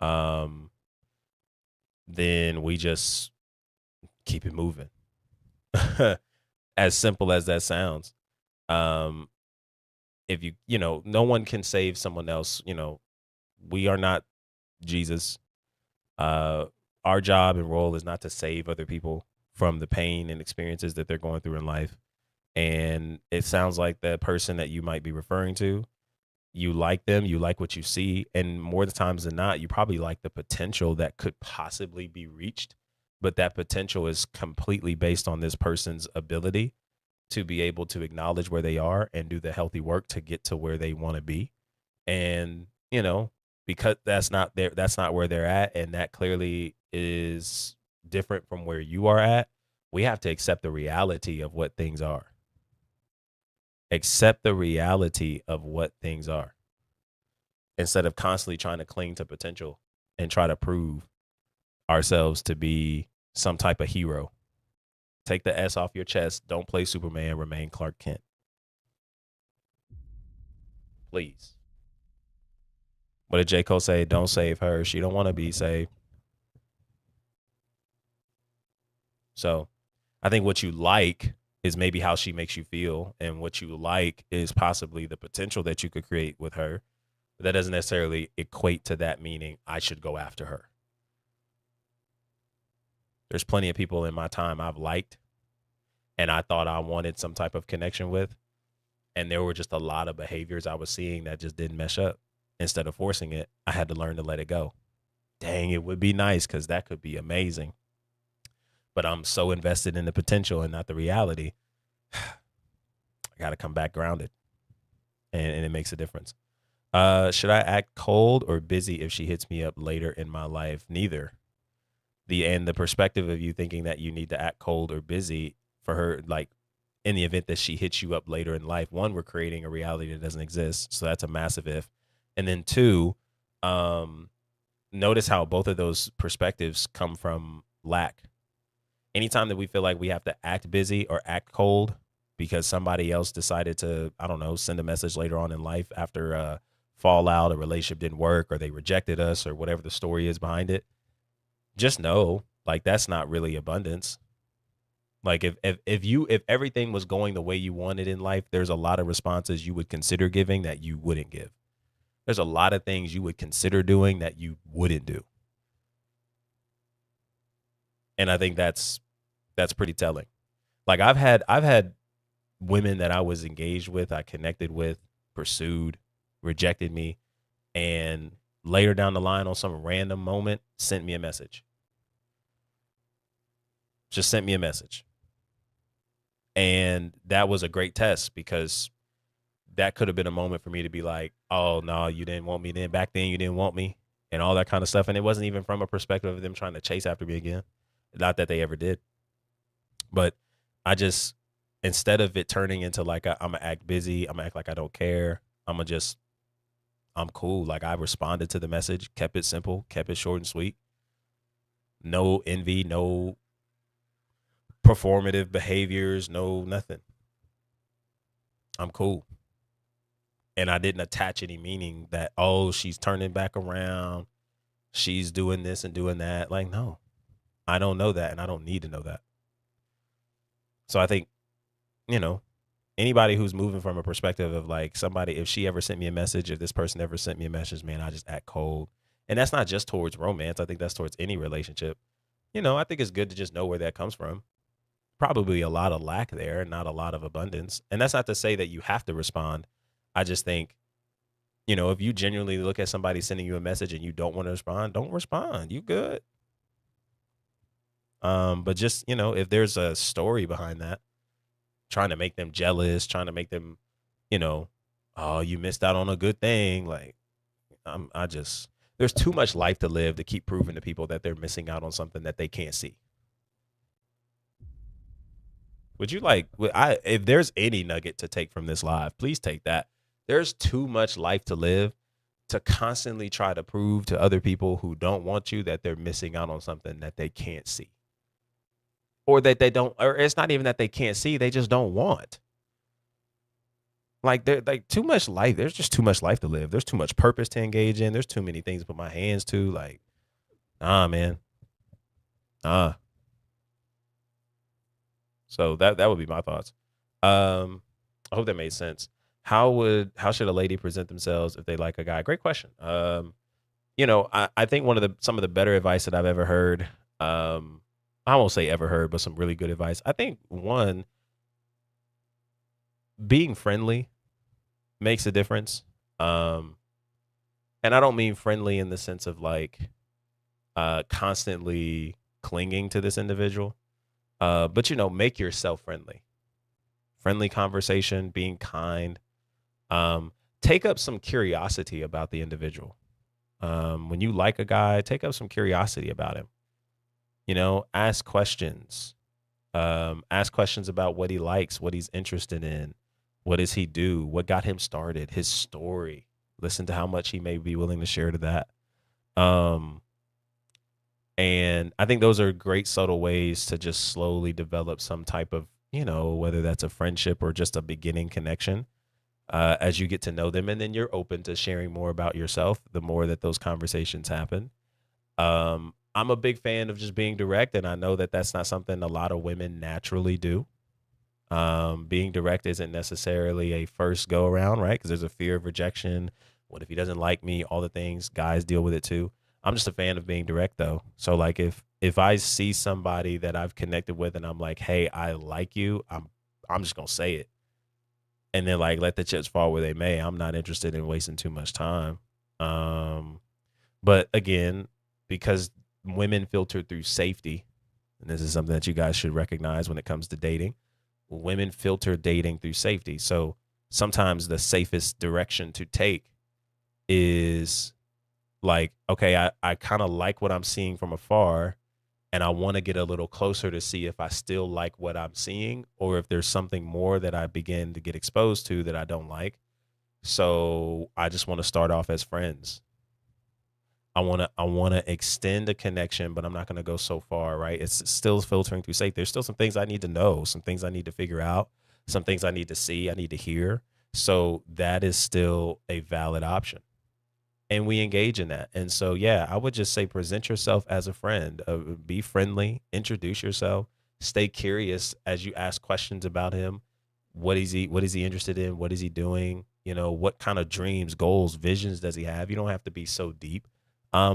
Um, then we just keep it moving. As simple as that sounds. Um, if no one can save someone else. We are not Jesus. Uh, our job and role is not to save other people from the pain and experiences that they're going through in life. And it sounds like the person that you might be referring to, you like them, you like what you see, and more the times than not, you probably like the potential that could possibly be reached. But that potential is completely based on this person's ability to be able to acknowledge where they are and do the healthy work to get to where they want to be. And, because that's not where they're at, and that clearly is different from where you are at, we have to accept the reality of what things are. Accept the reality of what things are, instead of constantly trying to cling to potential and try to prove ourselves to be some type of hero. Take the S off your chest. Don't play Superman. Remain Clark Kent. Please. What did J. Cole say? Don't save her. She don't want to be saved. So I think what you like is maybe how she makes you feel, and what you like is possibly the potential that you could create with her. But that doesn't necessarily equate to that meaning I should go after her. There's plenty of people in my time I've liked and I thought I wanted some type of connection with, and there were just a lot of behaviors I was seeing that just didn't mesh up. Instead of forcing it, I had to learn to let it go. Dang, it would be nice because that could be amazing. But I'm so invested in the potential and not the reality. I got to come back grounded, and it makes a difference. Should I act cold or busy if she hits me up later in my life? Neither. The perspective of you thinking that you need to act cold or busy for her, like in the event that she hits you up later in life, one, we're creating a reality that doesn't exist. So that's a massive if. And then two, notice how both of those perspectives come from lack. Anytime that we feel like we have to act busy or act cold because somebody else decided to, I don't know, send a message later on in life after a fallout, a relationship didn't work, or they rejected us, or whatever the story is behind it, just know, like, that's not really abundance. Like if everything was going the way you wanted in life, there's a lot of responses you would consider giving that you wouldn't give. There's a lot of things you would consider doing that you wouldn't do. And I think that's pretty telling. Like I've had women that I was engaged with, I connected with, pursued, rejected me, and later down the line on some random moment sent me a message. Just sent me a message. And that was a great test because that could have been a moment for me to be like, oh, no, you didn't want me then. Back then, you didn't want me and all that kind of stuff. And it wasn't even from a perspective of them trying to chase after me again. Not that they ever did. But I just, instead of it turning into like, I'm going to act busy, I'm going to act like I don't care, I'm cool. Like I responded to the message, kept it simple, kept it short and sweet. No envy, no performative behaviors, no nothing. I'm cool. And I didn't attach any meaning that, oh, she's turning back around, she's doing this and doing that. Like, no, I don't know that, and I don't need to know that. So I think, anybody who's moving from a perspective of like somebody, if she ever sent me a message, if this person ever sent me a message, man, I just act cold. And that's not just towards romance. I think that's towards any relationship. I think it's good to just know where that comes from. Probably a lot of lack there, not a lot of abundance. And that's not to say that you have to respond. I just think, if you genuinely look at somebody sending you a message and you don't want to respond, don't respond. You good. But just, if there's a story behind that, trying to make them jealous, trying to make them, oh, you missed out on a good thing. Like, there's too much life to live to keep proving to people that they're missing out on something that they can't see. Would you if there's any nugget to take from this live, please take that. There's too much life to live to constantly try to prove to other people who don't want you that they're missing out on something that they can't see. Or that they don't, or it's not even that they can't see, they just don't want. Like, they're like too much life. There's just too much life to live. There's too much purpose to engage in. There's too many things to put my hands to. Like, man. So that would be my thoughts. I hope that made sense. How should a lady present themselves if they like a guy? Great question. I think some of the better advice that I've ever heard, I won't say ever heard, but some really good advice. I think one, being friendly makes a difference. And I don't mean friendly in the sense of like constantly clinging to this individual. But make yourself friendly. Friendly conversation, being kind. Take up some curiosity about the individual. When you like a guy, take up some curiosity about him. Ask questions. Ask questions about what he likes, what he's interested in, what does he do, what got him started, his story. Listen to how much he may be willing to share to that. And I think those are great subtle ways to just slowly develop some type of, whether that's a friendship or just a beginning connection, as you get to know them. And then you're open to sharing more about yourself the more that those conversations happen. I'm a big fan of just being direct, and I know that that's not something a lot of women naturally do. Being direct isn't necessarily a first go around, right? Because there's a fear of rejection. What if he doesn't like me? All the things guys deal with it too. I'm just a fan of being direct though. So like if I see somebody that I've connected with and I'm like, hey, I like you, I'm just gonna say it. And then like let the chips fall where they may. I'm not interested in wasting too much time. Um, but again, because women filter through safety, and this is something that you guys should recognize when it comes to dating. Women filter dating through safety. So sometimes the safest direction to take is like, okay, I kind of like what I'm seeing from afar, and I want to get a little closer to see if I still like what I'm seeing or if there's something more that I begin to get exposed to that I don't like. So I just want to start off as friends. I want to extend a connection, but I'm not going to go so far, right? It's still filtering through safe. There's still some things I need to know, some things I need to figure out, some things I need to see, I need to hear. So that is still a valid option. And we engage in that. And so yeah, I would just say present yourself as a friend. Be friendly, introduce yourself, stay curious as you ask questions about him. What is he interested in? What is he doing? You know, what kind of dreams, goals, visions does he have? You don't have to be so deep.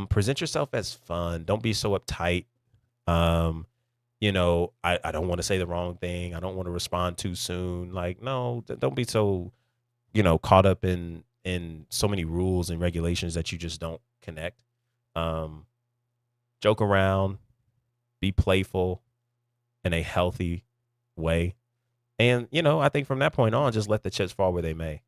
Present yourself as fun. Don't be so uptight. Um, I don't want to say the wrong thing. I don't want to respond too soon. Like, no, don't be so, caught up in so many rules and regulations that you just don't connect. Um, Joke around, be playful in a healthy way. And, I think from that point on, just let the chips fall where they may.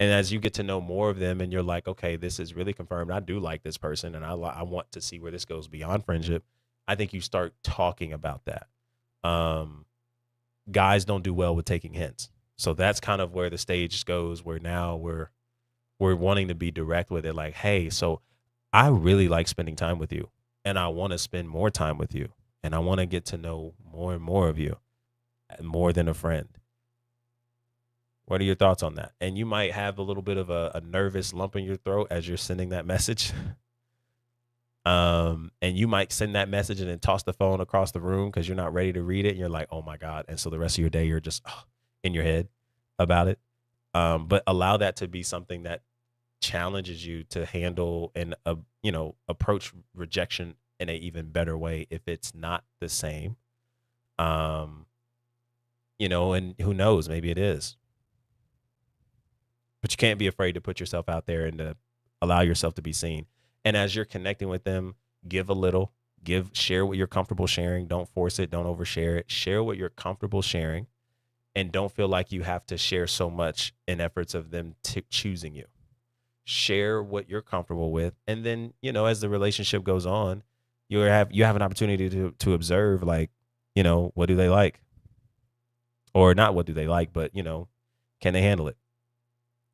And as you get to know more of them and you're like, okay, this is really confirmed. I do like this person and I want to see where this goes beyond friendship. I think you start talking about that. Um, Guys don't do well with taking hints. So that's kind of where the stage goes, where now we're wanting to be direct with it. Like, hey, so I really like spending time with you and I want to spend more time with you and I want to get to know more and more of you, more than a friend. What are your thoughts on that? And you might have a little bit of a nervous lump in your throat as you're sending that message. And you might send that message and then toss the phone across the room because you're not ready to read it. And you're like, oh my God. And so the rest of your day, you're just in your head about it. But allow that to be something that challenges you to handle and, approach rejection in an even better way if it's not the same. Um, and who knows, maybe it is. But you can't be afraid to put yourself out there and to allow yourself to be seen. And as you're connecting with them, give a little, share what you're comfortable sharing. Don't force it. Don't overshare it. Share what you're comfortable sharing and don't feel like you have to share so much in efforts of them choosing you. Share what you're comfortable with. And then, as the relationship goes on, you have an opportunity to observe, like, what do they like? Or not what do they like, but, can they handle it?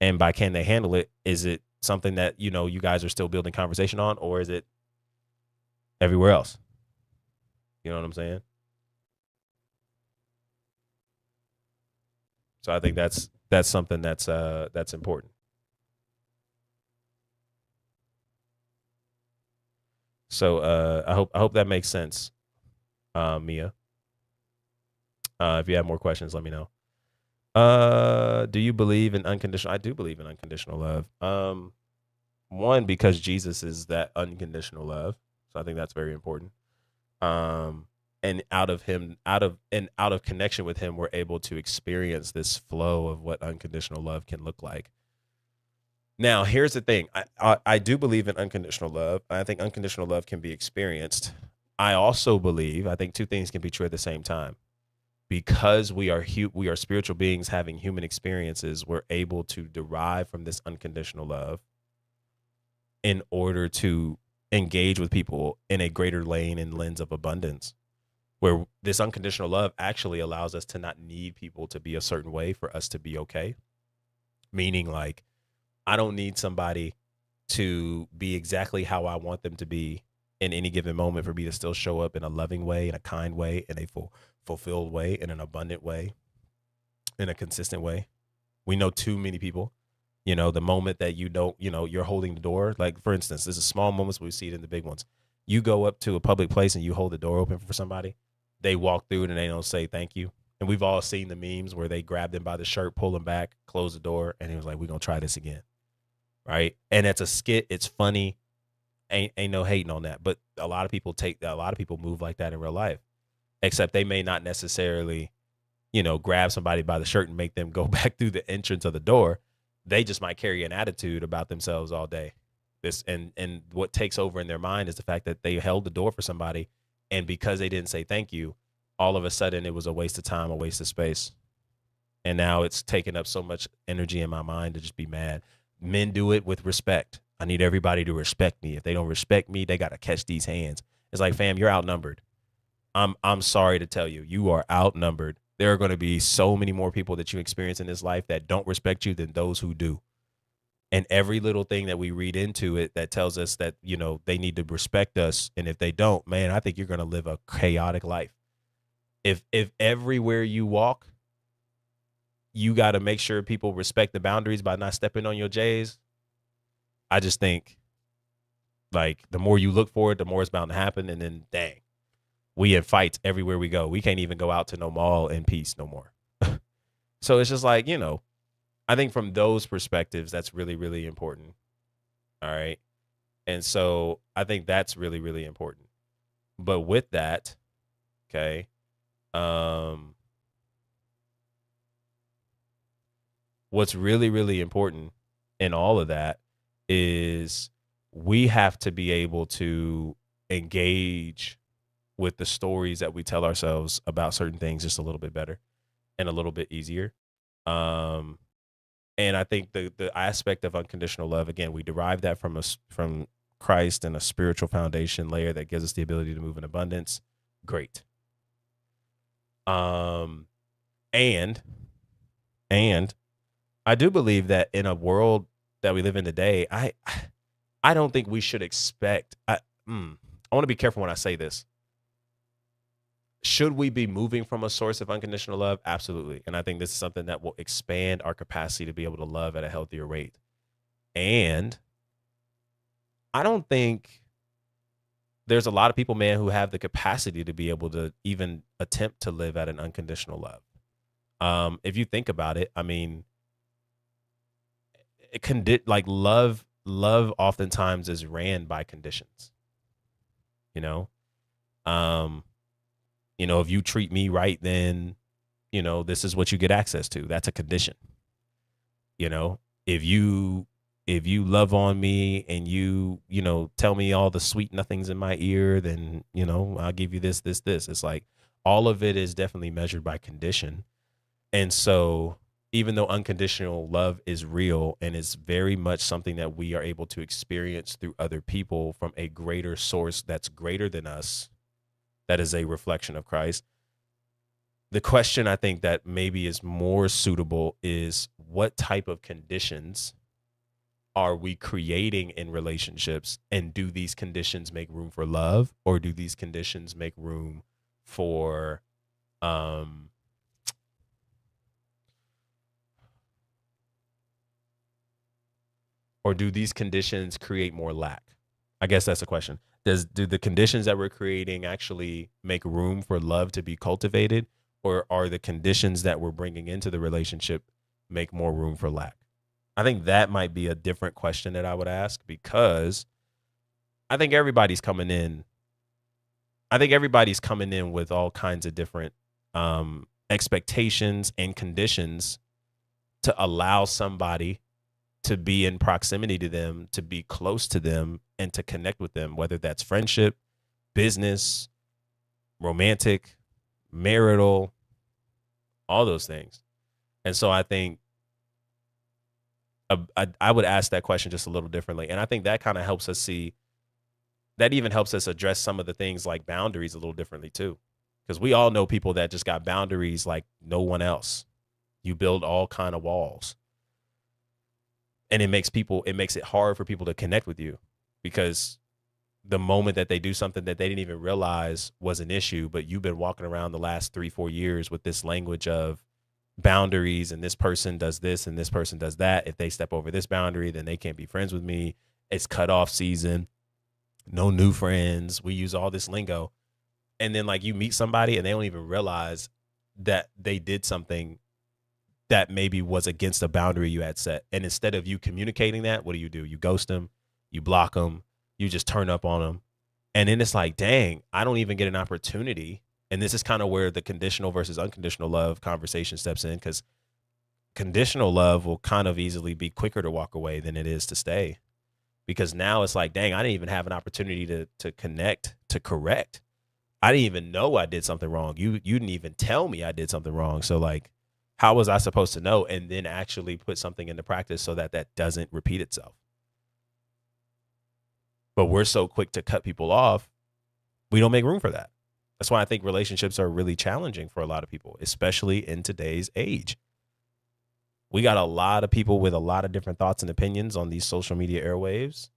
And by can they handle it, is it something that, you guys are still building conversation on, or is it everywhere else? You know what I'm saying? So I think that's something that's important. So I hope that makes sense, Mia. If you have more questions, let me know. Do you believe in unconditional? I do believe in unconditional love. One, because Jesus is that unconditional love, so I think that's very important. And out of connection with him, we're able to experience this flow of what unconditional love can look like. Now, here's the thing: I do believe in unconditional love. I think unconditional love can be experienced. I also believe I think two things can be true at the same time because we are spiritual beings having human experiences. We're able to derive from this unconditional love in order to engage with people in a greater lane and lens of abundance, where this unconditional love actually allows us to not need people to be a certain way for us to be okay. Meaning, like, I don't need somebody to be exactly how I want them to be in any given moment for me to still show up in a loving way, in a kind way, in a fulfilled way, in an abundant way, in a consistent way. We know too many people. The moment that you don't, you're holding the door. Like, for instance, there's a small moments, we see it in the big ones. You go up to a public place and you hold the door open for somebody, they walk through it and they don't say thank you. And we've all seen the memes where they grabbed him by the shirt, pull him back, close the door, and he was like, "We're gonna try this again." Right. And it's a skit, it's funny. Ain't no hating on that. But a lot of people move like that in real life. Except they may not necessarily, grab somebody by the shirt and make them go back through the entrance of the door. They just might carry an attitude about themselves all day. And what takes over in their mind is the fact that they held the door for somebody, and because they didn't say thank you, all of a sudden it was a waste of time, a waste of space. And now it's taking up so much energy in my mind to just be mad. Men do it with respect. I need everybody to respect me. If they don't respect me, they got to catch these hands. It's like, fam, you're outnumbered. I'm sorry to tell you, you are outnumbered. There are going to be so many more people that you experience in this life that don't respect you than those who do. And every little thing that we read into it that tells us that, they need to respect us. And if they don't, man, I think you're going to live a chaotic life. If everywhere you walk, you got to make sure people respect the boundaries by not stepping on your J's. I just think, like, the more you look for it, the more it's bound to happen. And then, dang, we have fights everywhere we go. We can't even go out to no mall in peace no more. So it's just like, I think from those perspectives, that's really, really important. All right. And so I think that's really, really important. But with that, okay, what's really, really important in all of that is we have to be able to engage with the stories that we tell ourselves about certain things just a little bit better and a little bit easier. And I think the aspect of unconditional love, again, we derive that from Christ and a spiritual foundation layer that gives us the ability to move in abundance. Great. And I do believe that in a world that we live in today, I don't think we should expect. I want to be careful when I say this. Should we be moving from a source of unconditional love? Absolutely. And I think this is something that will expand our capacity to be able to love at a healthier rate. And I don't think there's a lot of people, man, who have the capacity to be able to even attempt to live at an unconditional love. If you think about it, I mean, love oftentimes is ran by conditions. If you treat me right, then, this is what you get access to. That's a condition. If you love on me and you tell me all the sweet nothings in my ear, then, I'll give you this. It's like all of it is definitely measured by condition. And so even though unconditional love is real and is very much something that we are able to experience through other people from a greater source that's greater than us, that is a reflection of Christ. The question I think that maybe is more suitable is what type of conditions are we creating in relationships, and do these conditions make room for love, or do these conditions make room for or do these conditions create more lack? I guess that's the question. Do the conditions that we're creating actually make room for love to be cultivated, or are the conditions that we're bringing into the relationship make more room for lack? I think that might be a different question that I would ask, because I think everybody's coming in. I think everybody's coming in with all kinds of different expectations and conditions to allow somebody to be in proximity to them, to be close to them, and to connect with them, whether that's friendship, business, romantic, marital, all those things. And so I think I would ask that question just a little differently. And I think that kind of helps us see, that even helps us address some of the things like boundaries a little differently too. Because we all know people that just got boundaries like no one else. You build all kind of walls. And it makes it hard for people to connect with you, because the moment that they do something that they didn't even realize was an issue, but you've been walking around the last 3-4 years with this language of boundaries, and this person does this and this person does that. If they step over this boundary, then they can't be friends with me. It's cutoff season. no new friends. We use all this lingo. And then like you meet somebody and they don't even realize that they did something that maybe was against a boundary you had set. And instead of you communicating that, what do? You ghost them, you block them, you just turn up on them. And then it's like, dang, I don't even get an opportunity. And this is kind of where the conditional versus unconditional love conversation steps in, because conditional love will kind of easily be quicker to walk away than it is to stay. Because now it's like, dang, I didn't even have an opportunity to connect, to correct. I didn't even know I did something wrong. You didn't even tell me I did something wrong. So like, how was I supposed to know and then actually put something into practice so that that doesn't repeat itself? But we're so quick to cut people off, we don't make room for that. That's why I think relationships are really challenging for a lot of people, especially in today's age. We got a lot of people with a lot of different thoughts and opinions on these social media airwaves.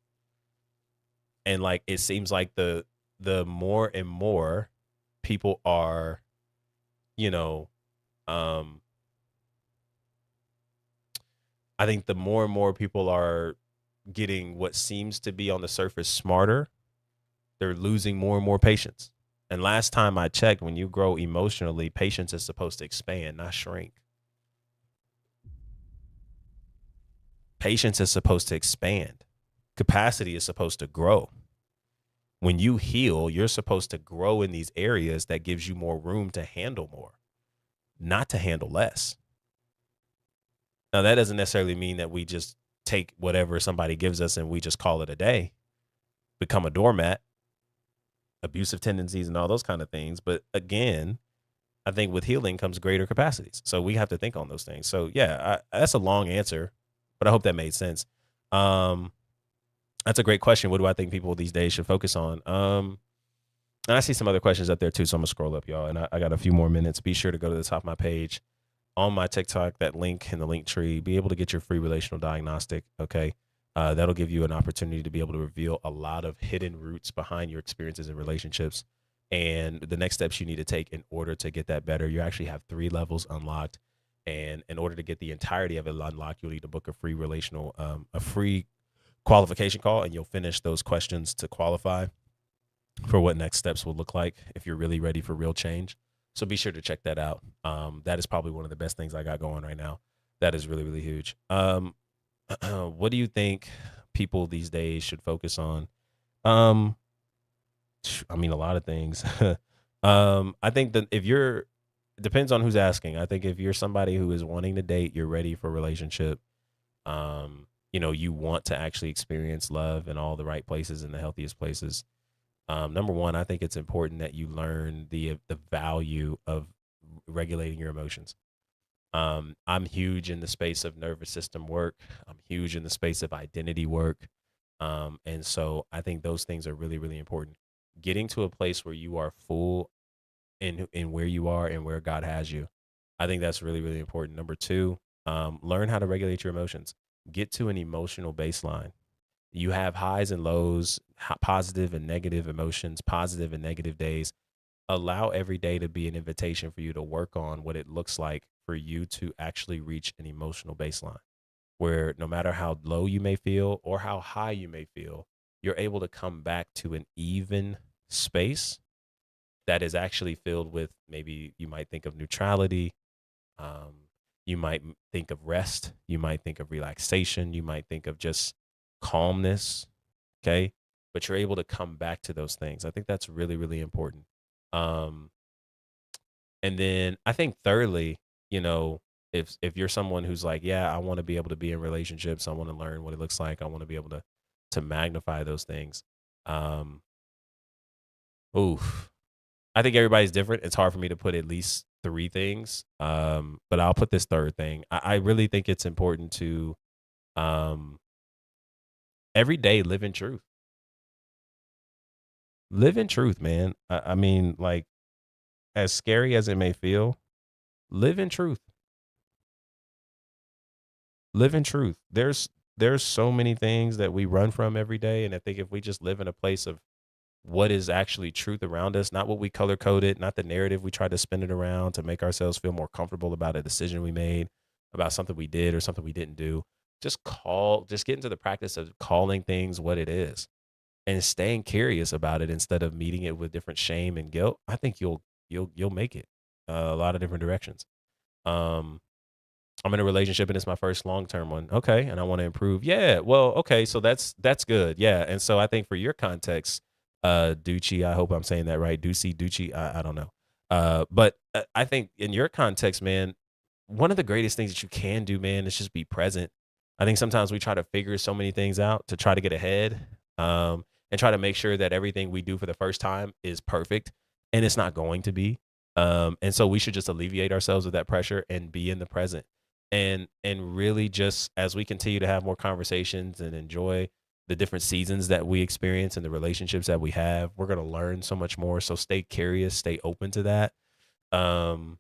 And like it seems like the more and more people are, you know, um I think the more and more people are getting what seems to be on the surface smarter, they're losing more and more patience. And last time I checked, when you grow emotionally, patience is supposed to expand, not shrink. Patience is supposed to expand. Capacity is supposed to grow. When you heal, you're supposed to grow in these areas that gives you more room to handle more, not to handle less. Now, that doesn't necessarily mean that we just take whatever somebody gives us and we just call it a day, become a doormat, abusive tendencies and all those kind of things. But again, I think with healing comes greater capacities. So we have to think on those things. So yeah, that's a long answer, but I hope that made sense. Um, that's a great question. What do I think people these days should focus on? And I see some other questions up there too. So I'm gonna scroll up, y'all. And I got a few more minutes. Be sure to go to the top of my page on my TikTok, that link in the link tree, be able to get your free relational diagnostic. Okay. That'll give you an opportunity to be able to reveal a lot of hidden roots behind your experiences and relationships and the next steps you need to take in order to get that better. You actually have 3 levels unlocked. And in order to get the entirety of it unlocked, you'll need to book a free qualification call, and you'll finish those questions to qualify for what next steps will look like if you're really ready for real change. So be sure to check that out. That is probably one of the best things I got going right now. That is really, really huge. What do you think people these days should focus on? Um, I mean, a lot of things. I think that if you're, depends on who's asking. I think if you're somebody who is wanting to date, you're ready for a relationship. You want to actually experience love in all the right places and the healthiest places. Number one, I think it's important that you learn the value of regulating your emotions. I'm huge in the space of nervous system work. I'm huge in the space of identity work. And so I think those things are really, really important. Getting to a place where you are full in where you are and where God has you. I think that's really, really important. Number two, learn how to regulate your emotions. Get to an emotional baseline. You have highs and lows, positive and negative emotions, positive and negative days. Allow every day to be an invitation for you to work on what it looks like for you to actually reach an emotional baseline where no matter how low you may feel or how high you may feel, you're able to come back to an even space that is actually filled with, maybe you might think of neutrality. You might think of rest. You might think of relaxation. You might think of just calmness. Okay. But you're able to come back to those things. I think that's really, really important. Um, and then I think thirdly, you know, if you're someone who's like, yeah, I want to be able to be in relationships, I want to learn what it looks like, I want to be able to magnify those things. Um, oof. I think everybody's different. It's hard for me to put at least 3 things. But I'll put this third thing. I really think it's important to um every day live in truth. Live in truth, man. I mean, like, as scary as it may feel, live in truth. Live in truth. There's so many things that we run from every day. And I think if we just live in a place of what is actually truth around us, not what we color coded, not the narrative we try to spin it around to make ourselves feel more comfortable about a decision we made, about something we did or something we didn't do. Just get into the practice of calling things what it is. and staying curious about it instead of meeting it with different shame and guilt, I think you'll make it a lot of different directions. Um, I'm in a relationship and it's my first long term one. Okay, and I want to improve. Yeah, well, okay, so that's good. Yeah, and so I think for your context, Ducci, I hope I'm saying that right. Ducci, I don't know. But I think in your context, man, one of the greatest things that you can do, man, is just be present. I think sometimes we try to figure so many things out to try to get ahead, and try to make sure that everything we do for the first time is perfect, and it's not going to be. And so we should just alleviate ourselves of that pressure and be in the present, and really just as we continue to have more conversations and enjoy the different seasons that we experience and the relationships that we have, we're going to learn so much more. So stay curious, stay open to that. Um,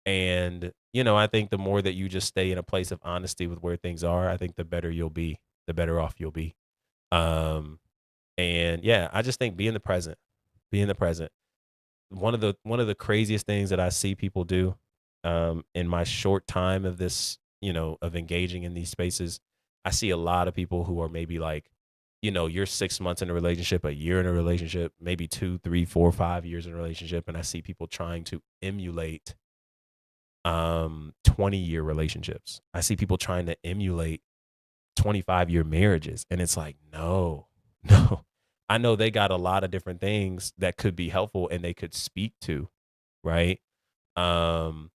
and, I think the more that you just stay in a place of honesty with where things are, I think the better you'll be, the better off you'll be. Um, and yeah, I just think be in the present, be in the present. One of the craziest things that I see people do, in my short time of this, of engaging in these spaces, I see a lot of people who are maybe like, you're 6 months in a relationship, a year in a relationship, maybe 2, 3, 4, 5 years in a relationship, and I see people trying to emulate 20-year relationships. I see people trying to emulate 25-year marriages, and it's like, no, no. I know they got a lot of different things that could be helpful and they could speak to, right? Um,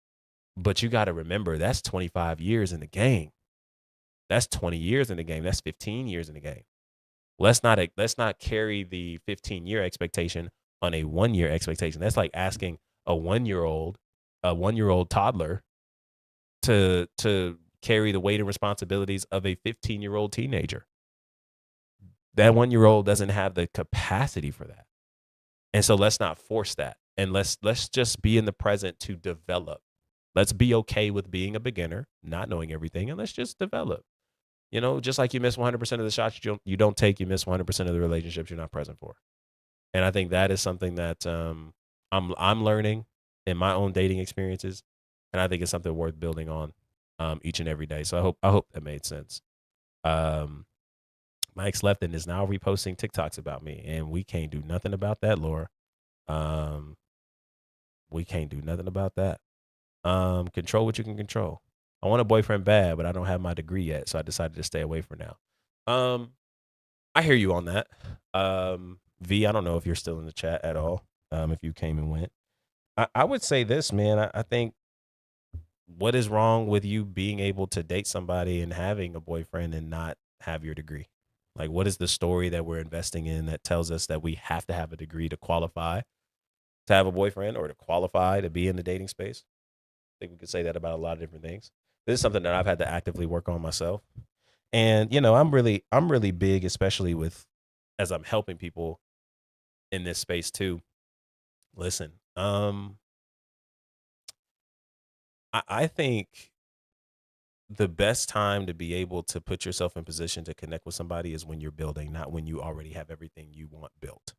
but you got to remember that's 25 years in the game. That's 20 years in the game. That's 15 years in the game. Let's not carry the 15-year expectation on a 1-year expectation. That's like asking a 1-year old toddler to carry the weight and responsibilities of a 15-year-old teenager. That 1-year-old doesn't have the capacity for that. And so let's not force that. And let's just be in the present to develop. Let's be okay with being a beginner, not knowing everything, and let's just develop. Just like you miss 100% of the shots you don't take, you miss 100% of the relationships you're not present for. And I think that is something that I'm learning in my own dating experiences, and I think it's something worth building on each and every day. So I hope that made sense. Um, my ex left and is now reposting TikToks about me, and we can't do nothing about that, Laura. Um, we can't do nothing about that. Control what you can control. I want a boyfriend bad, but I don't have my degree yet, so I decided to stay away for now. Um, I hear you on that. V, I don't know if you're still in the chat at all. If you came and went, I would say this, man. I think what is wrong with you being able to date somebody and having a boyfriend and not have your degree? Like, what is the story that we're investing in that tells us that we have to have a degree to qualify to have a boyfriend or to qualify to be in the dating space? I think we could say that about a lot of different things. This is something that I've had to actively work on myself. And I'm really big, especially with as I'm helping people in this space too. Listen, I think the best time to be able to put yourself in position to connect with somebody is when you're building, not when you already have everything you want built.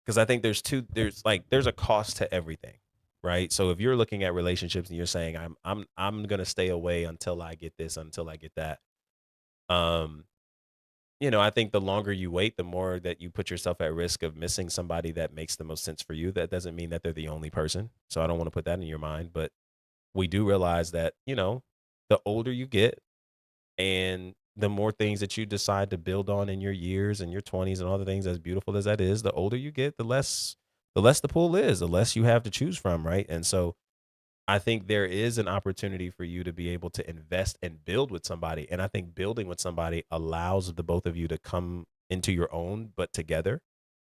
Because I think there's a cost to everything, right? So if you're looking at relationships and you're saying I'm gonna stay away until I get this, until I get that, um, I think the longer you wait, the more that you put yourself at risk of missing somebody that makes the most sense for you. That doesn't mean that they're the only person. So I don't want to put that in your mind, but we do realize that, the older you get and the more things that you decide to build on in your years and your 20s and all the things as beautiful as that is, the older you get, the less the pool is, the less you have to choose from, right? And so I think there is an opportunity for you to be able to invest and build with somebody. And I think building with somebody allows the both of you to come into your own, but together.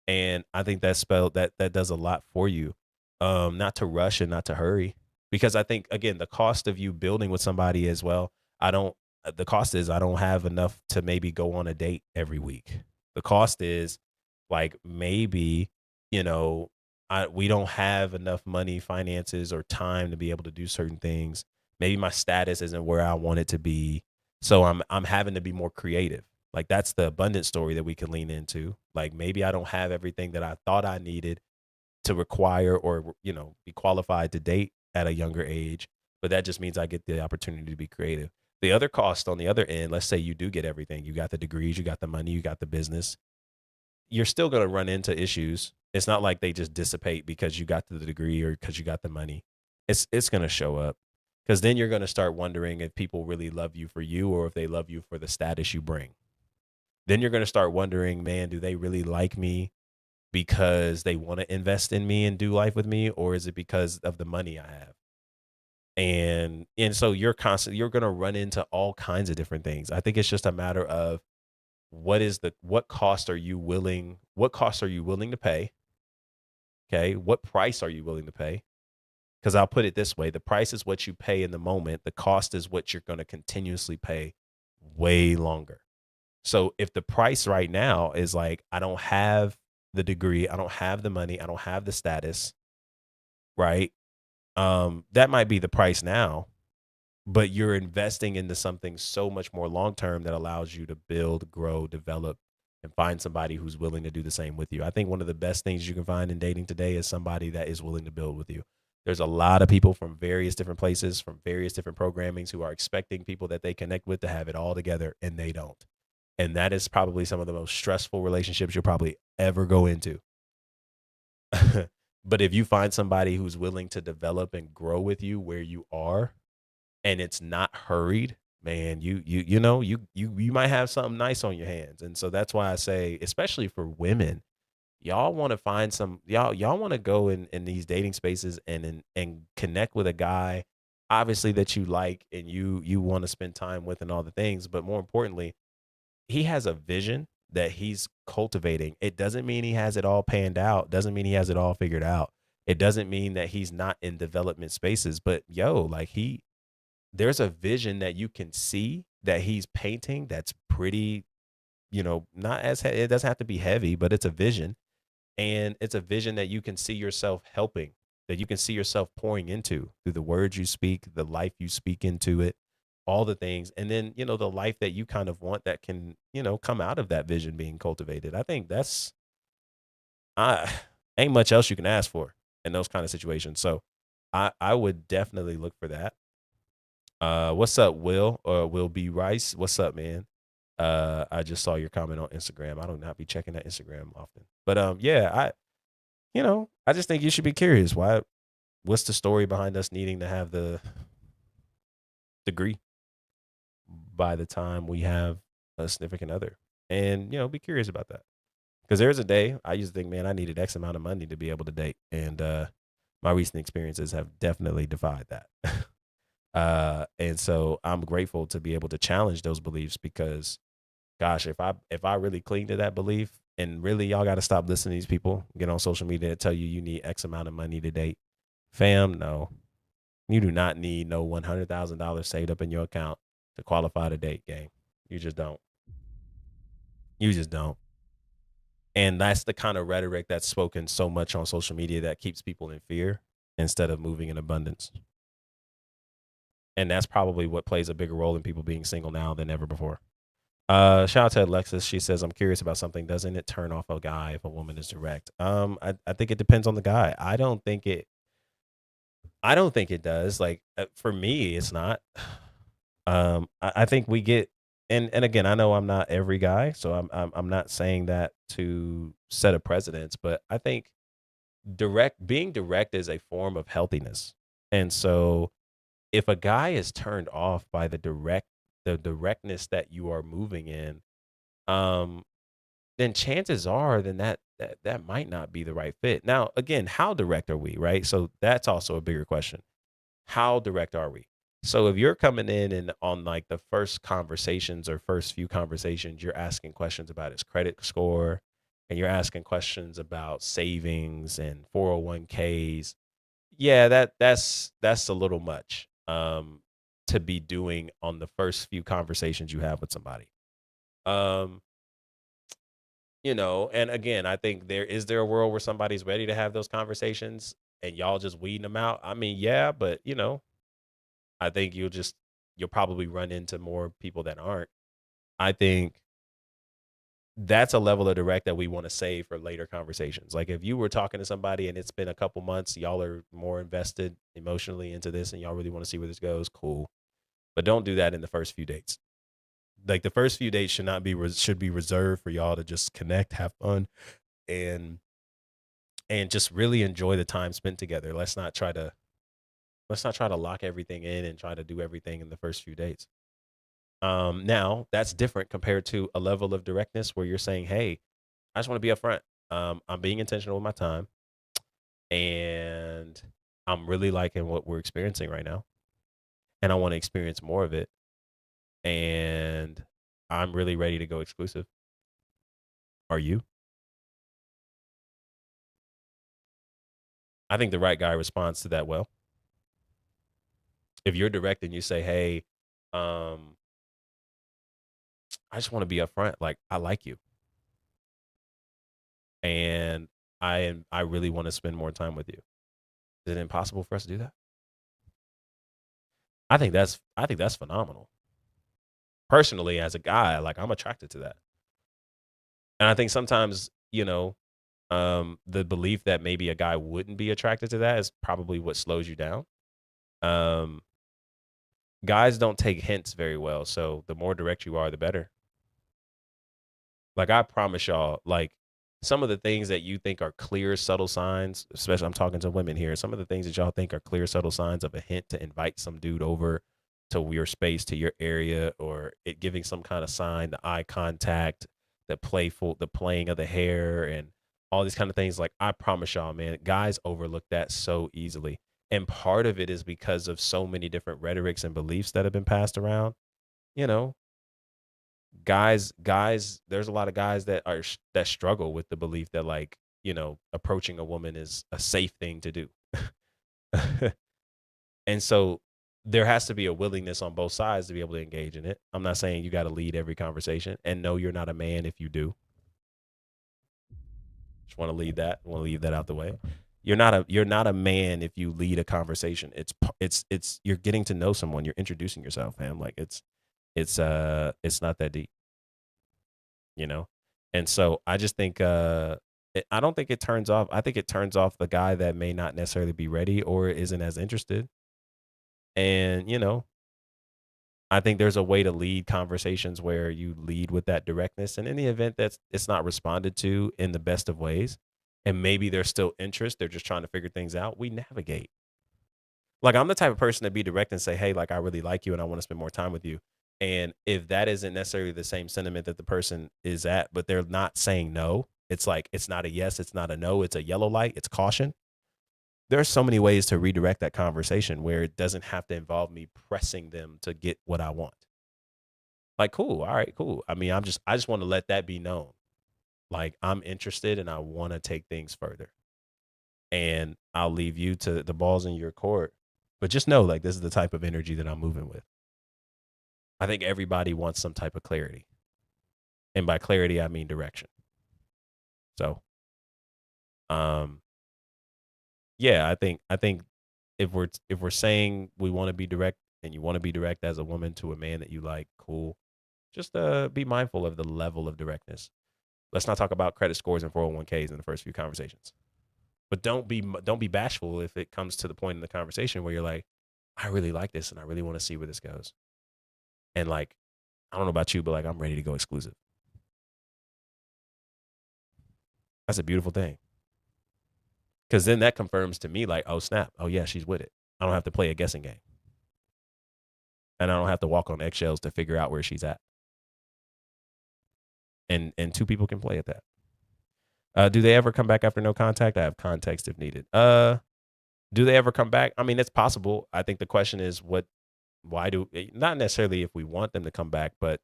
And I think that does a lot for you. Not to rush and not to hurry. Because I think again, the cost of you building with somebody as well, I don't the cost is I don't have enough to maybe go on a date every week. The cost is like maybe, you know, we don't have enough money, finances, or time to be able to do certain things. Maybe my status isn't where I want it to be. So I'm having to be more creative. Like that's the abundant story that we can lean into. Like maybe I don't have everything that I thought I needed to require or be qualified to date at a younger age, but that just means I get the opportunity to be creative. The other cost on the other end, let's say you do get everything. You got the degrees, you got the money, you got the business. You're still going to run into issues. It's not like they just dissipate because you got the degree or because you got the money. It's going to show up, because then you're going to start wondering if people really love you for you or if they love you for the status you bring. Then you're going to start wondering, man, do they really like me because they want to invest in me and do life with me, or is it because of the money I have? And so you're going to run into all kinds of different things. I think it's just a matter of what cost are you willing to pay? Okay, what price are you willing to pay? Because I'll put it this way: the price is what you pay in the moment. The cost is what you're going to continuously pay way longer. So if the price right now is like, I don't have the degree, I don't have the money, I don't have the status, right? That might be the price now, but you're investing into something so much more long term that allows you to build, grow, develop, and find somebody who's willing to do the same with you. I think one of the best things you can find in dating today is somebody that is willing to build with you. There's a lot of people from various different places, from various different programmings, who are expecting people that they connect with to have it all together, and they don't. And that is probably some of the most stressful relationships you'll probably ever go into. But if you find somebody who's willing to develop and grow with you where you are, and it's not hurried, man, you might have something nice on your hands. And so that's why I say, especially for women, y'all want to find y'all want to go in these dating spaces and connect with a guy, obviously, that you like and you want to spend time with and all the things. But more importantly, he has a vision that he's cultivating. It doesn't mean he has it all panned out. Doesn't mean he has it all figured out. It doesn't mean that he's not in development spaces. But like there's a vision that you can see that he's painting that's pretty, not it doesn't have to be heavy, but it's a vision. And it's a vision that you can see yourself helping, that you can see yourself pouring into through the words you speak, the life you speak into it, all the things. And then, the life that you kind of want that can, come out of that vision being cultivated. I think I ain't much else you can ask for in those kind of situations. So I would definitely look for that. What's up, Will? Or Will B. Rice? What's up, man? I just saw your comment on Instagram. I don't not be checking that Instagram often. But yeah, I just think you should be curious. What's the story behind us needing to have the degree by the time we have a significant other? And, be curious about that. Because there's a day I used to think, man, I needed X amount of money to be able to date. And my recent experiences have definitely defied that. And so I'm grateful to be able to challenge those beliefs, because gosh, if I really cling to that belief, and really y'all got to stop listening to these people get on social media that tell you need X amount of money to date. Fam, no, you do not need no $100,000 saved up in your account to qualify to date, gang. You just don't. You just don't. And that's the kind of rhetoric that's spoken so much on social media that keeps people in fear instead of moving in abundance. And that's probably what plays a bigger role in people being single now than ever before. Shout out to Alexis. She says, I'm curious about something. Doesn't it turn off a guy if a woman is direct? I think it depends on the guy. I don't think it does. Like, for me, it's not. I think we get, and again, I know I'm not every guy, so I'm not saying that to set a precedence, but I think being direct is a form of healthiness. And so if a guy is turned off by the directness that you are moving in, um, then chances are that might not be the right fit. Now, again, how direct are we, right? So that's also a bigger question. How direct are we? So if you're coming in and on like the first conversations or first few conversations, you're asking questions about his credit score, and you're asking questions about savings and 401ks. Yeah, that's a little much to be doing on the first few conversations you have with somebody. Um, and again, I think there a world where somebody's ready to have those conversations and y'all just weeding them out? I mean, yeah, but I think you'll probably run into more people that aren't. I think that's a level of direct that we want to save for later conversations. Like if you were talking to somebody and it's been a couple months, y'all are more invested emotionally into this and y'all really want to see where this goes, cool. but don't do that in the first few dates. Like the first few dates should not be should be reserved for y'all to just connect, have fun, and just really enjoy the time spent together. Let's not try to lock everything in and try to do everything in the first few dates. Now that's different compared to a level of directness where you're saying, "Hey, I just want to be upfront. I'm being intentional with my time, and I'm really liking what we're experiencing right now, and I want to experience more of it, and I'm really ready to go exclusive. Are you?" I think the right guy responds to that well. If you're direct and you say, "Hey, um, I just want to be upfront. Like I like you, and I really want to spend more time with you. Is it impossible for us to do that?" I think that's phenomenal. Personally, as a guy, like I'm attracted to that, and I think sometimes the belief that maybe a guy wouldn't be attracted to that is probably what slows you down. Um, Guys don't take hints very well, so the more direct you are, the better. Like I promise y'all, like some of the things that you think are clear, subtle signs, especially I'm talking to women here, some of the things that y'all think are clear, subtle signs of a hint to invite some dude over to your space, to your area, or it giving some kind of sign, the eye contact, the playing of the hair, and all these kind of things. Like I promise y'all, man, guys overlook that so easily. And part of it is because of so many different rhetorics and beliefs that have been passed around. You know, guys there's a lot of guys that that struggle with the belief that like approaching a woman is a safe thing to do. And so there has to be a willingness on both sides to be able to engage in it. I'm not saying you got to lead every conversation, and no, you're not a man if you do. Just want to leave that out the way. You're not a man if you lead a conversation. It's you're getting to know someone, you're introducing yourself, man. Like it's not that deep, you know? And so I just think I don't think it turns off. I think it turns off the guy that may not necessarily be ready or isn't as interested. And, I think there's a way to lead conversations where you lead with that directness. And in the event that it's not responded to in the best of ways, and maybe there's still interest, they're just trying to figure things out, we navigate. Like I'm the type of person to be direct and say, "Hey, like I really like you and I want to spend more time with you." And if that isn't necessarily the same sentiment that the person is at, but they're not saying no, it's like it's not a yes, it's not a no, it's a yellow light, it's caution. There are so many ways to redirect that conversation where it doesn't have to involve me pressing them to get what I want. Like, cool, all right, cool. I mean, I just want to let that be known. Like I'm interested and I want to take things further. And I'll leave you to the balls in your court. But just know like this is the type of energy that I'm moving with. I think everybody wants some type of clarity. And by clarity, I mean direction. So, um, yeah, I think if we're saying we want to be direct and you want to be direct as a woman to a man that you like, cool. Just be mindful of the level of directness. Let's not talk about credit scores and 401ks in the first few conversations. But don't be bashful if it comes to the point in the conversation where you're like, I really like this and I really want to see where this goes. And like, I don't know about you, but like I'm ready to go exclusive. That's a beautiful thing. Cause then that confirms to me, like, oh snap, oh yeah, she's with it. I don't have to play a guessing game. And I don't have to walk on eggshells to figure out where she's at. And two people can play at that. Do they ever come back after no contact? I have context if needed. Do they ever come back? I mean, it's possible. I think the question is why do not necessarily if we want them to come back, but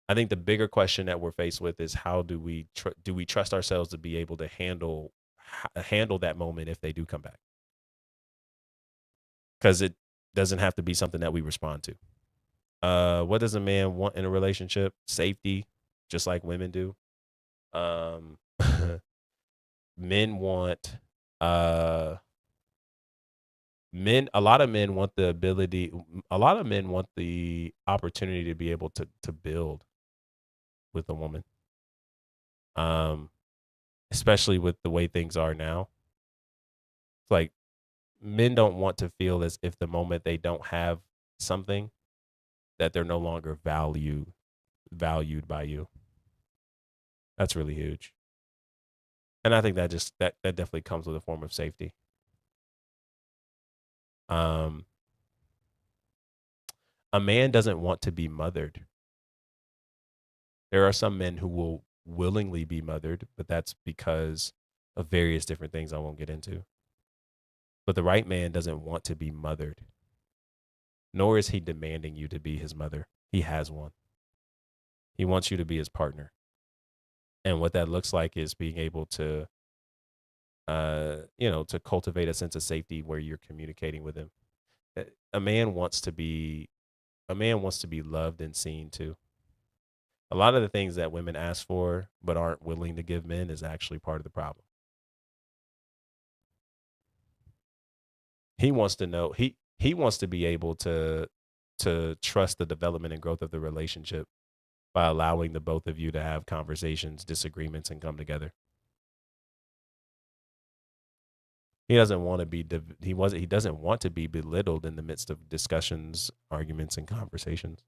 I think the bigger question that we're faced with is how do we trust ourselves to be able to handle that moment if they do come back? Because it doesn't have to be something that we respond to. What does a man want in a relationship? Safety, just like women do. Um, men want uh men a lot of men want the ability a lot of men want the opportunity to be able to build with a woman. Um, Especially with the way things are now. It's like men don't want to feel as if the moment they don't have something that they're no longer valued by you. That's really huge. And I think that definitely comes with a form of safety. Um, a man doesn't want to be mothered. There are some men who will willingly be mothered, but that's because of various different things I won't get into. But the right man doesn't want to be mothered, nor is he demanding you to be his mother. He has one. He wants you to be his partner. And what that looks like is being able to to cultivate a sense of safety where you're communicating with him. A man wants to be loved and seen too. A lot of the things that women ask for but aren't willing to give men is actually part of the problem. He wants to know he wants to be able to trust the development and growth of the relationship by allowing the both of you to have conversations, disagreements, and come together. He doesn't want to be he doesn't want to be belittled in the midst of discussions, arguments, and conversations.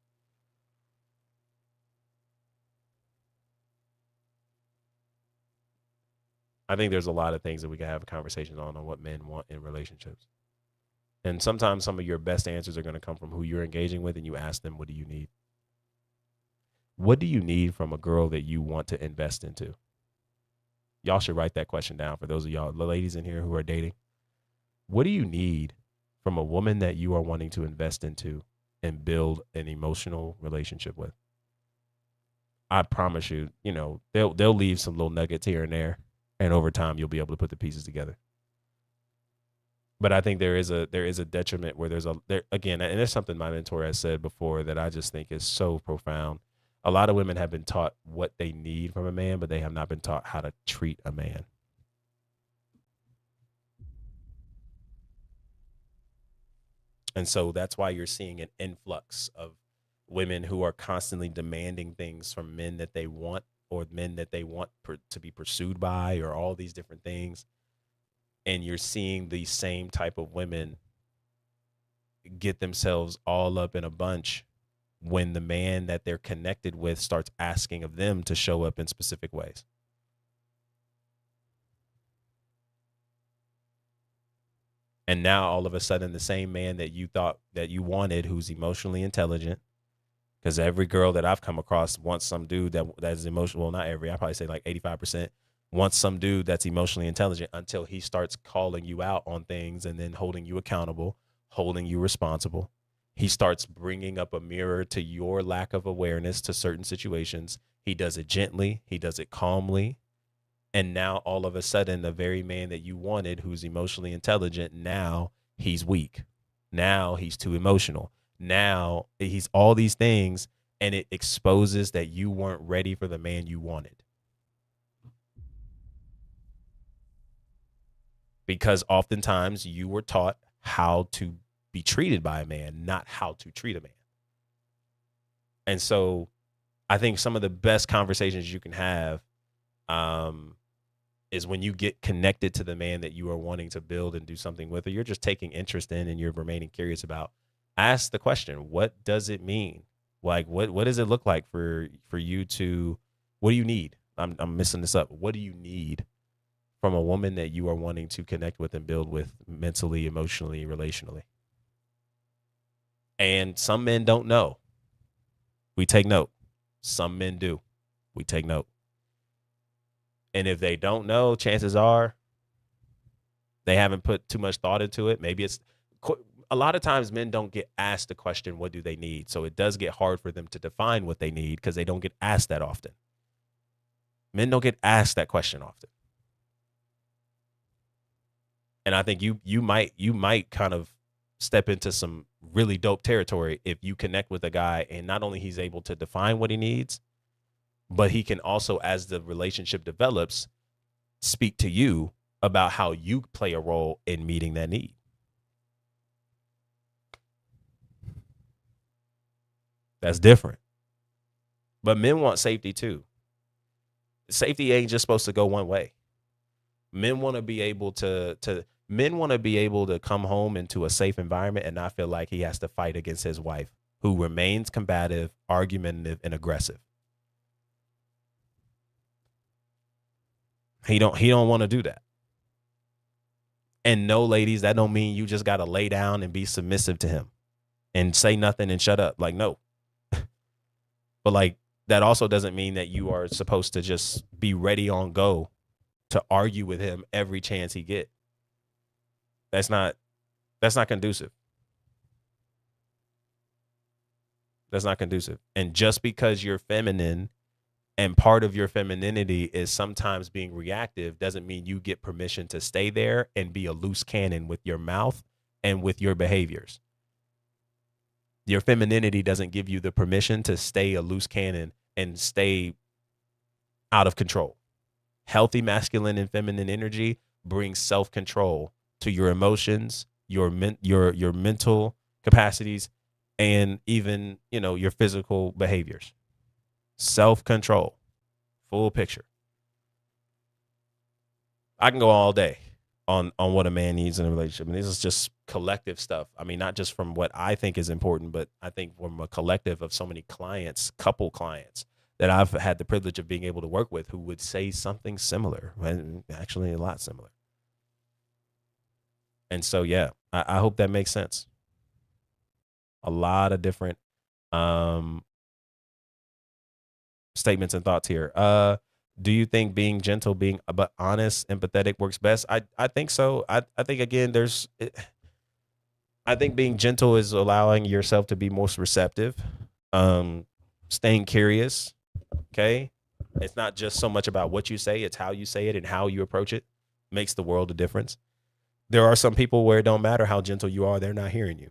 I think there's a lot of things that we can have conversations on what men want in relationships. And sometimes some of your best answers are going to come from who you're engaging with, and you ask them, what do you need? What do you need from a girl that you want to invest into? Y'all should write that question down for those of y'all, the ladies in here who are dating. What do you need from a woman that you are wanting to invest into and build an emotional relationship with? I promise you, they'll leave some little nuggets here and there, and over time you'll be able to put the pieces together. But I think there is a detriment where again, and there's something my mentor has said before that I just think is so profound. A lot of women have been taught what they need from a man, but they have not been taught how to treat a man. And so that's why you're seeing an influx of women who are constantly demanding things from men that they want, or men that they want to be pursued by, or all these different things. And you're seeing these same type of women get themselves all up in a bunch when the man that they're connected with starts asking of them to show up in specific ways. And now all of a sudden, the same man that you thought that you wanted, who's emotionally intelligent, because every girl that I've come across wants some dude that's emotional. Well, not every, I probably say like 85% wants some dude that's emotionally intelligent, until he starts calling you out on things and then holding you accountable, holding you responsible. He starts bringing up a mirror to your lack of awareness to certain situations. He does it gently. He does it calmly. And now all of a sudden, the very man that you wanted, who's emotionally intelligent, now he's weak. Now he's too emotional. Now he's all these things, and it exposes that you weren't ready for the man you wanted. Because oftentimes you were taught how to be treated by a man, not how to treat a man. And so I think some of the best conversations you can have is when you get connected to the man that you are wanting to build and do something with, or you're just taking interest in and you're remaining curious about. Ask the question, what does it mean? Like, what does it look like for you to, what do you need? I'm missing this up. What do you need from a woman that you are wanting to connect with and build with mentally, emotionally, relationally? And some men don't know. We take note. Some men do. We take note. And if they don't know, chances are they haven't put too much thought into it. Maybe it's a lot of times men don't get asked the question, what do they need? So it does get hard for them to define what they need because they don't get asked that often. Men don't get asked that question often. And I think you might kind of step into some really dope territory if you connect with a guy and not only he's able to define what he needs, but he can also, as the relationship develops, speak to you about how you play a role in meeting that need. That's different. But men want safety too. Safety ain't just supposed to go one way. Men want to be able to come home into a safe environment and not feel like he has to fight against his wife who remains combative, argumentative, and aggressive. He don't want to do that. And no, ladies, that don't mean you just got to lay down and be submissive to him and say nothing and shut up. Like, no. But like, that also doesn't mean that you are supposed to just be ready on go to argue with him every chance he get. That's not conducive. That's not conducive. And just because you're feminine and part of your femininity is sometimes being reactive doesn't mean you get permission to stay there and be a loose cannon with your mouth and with your behaviors. Your femininity doesn't give you the permission to stay a loose cannon and stay out of control. Healthy masculine and feminine energy brings self-control to your emotions, your mental capacities, and even, your physical behaviors. Self-control, full picture. I can go all day on what a man needs in a relationship. And this is just collective stuff. I mean, not just from what I think is important, but I think from a collective of so many clients, couple clients that I've had the privilege of being able to work with who would say something similar, and actually a lot similar. And so, yeah, I hope that makes sense. A lot of different statements and thoughts here. Do you think being gentle, being but honest, empathetic works best? I think so. I think again, I think being gentle is allowing yourself to be most receptive, staying curious. Okay, it's not just so much about what you say; it's how you say it and how you approach it makes the world a difference. There are some people where it don't matter how gentle you are; they're not hearing you.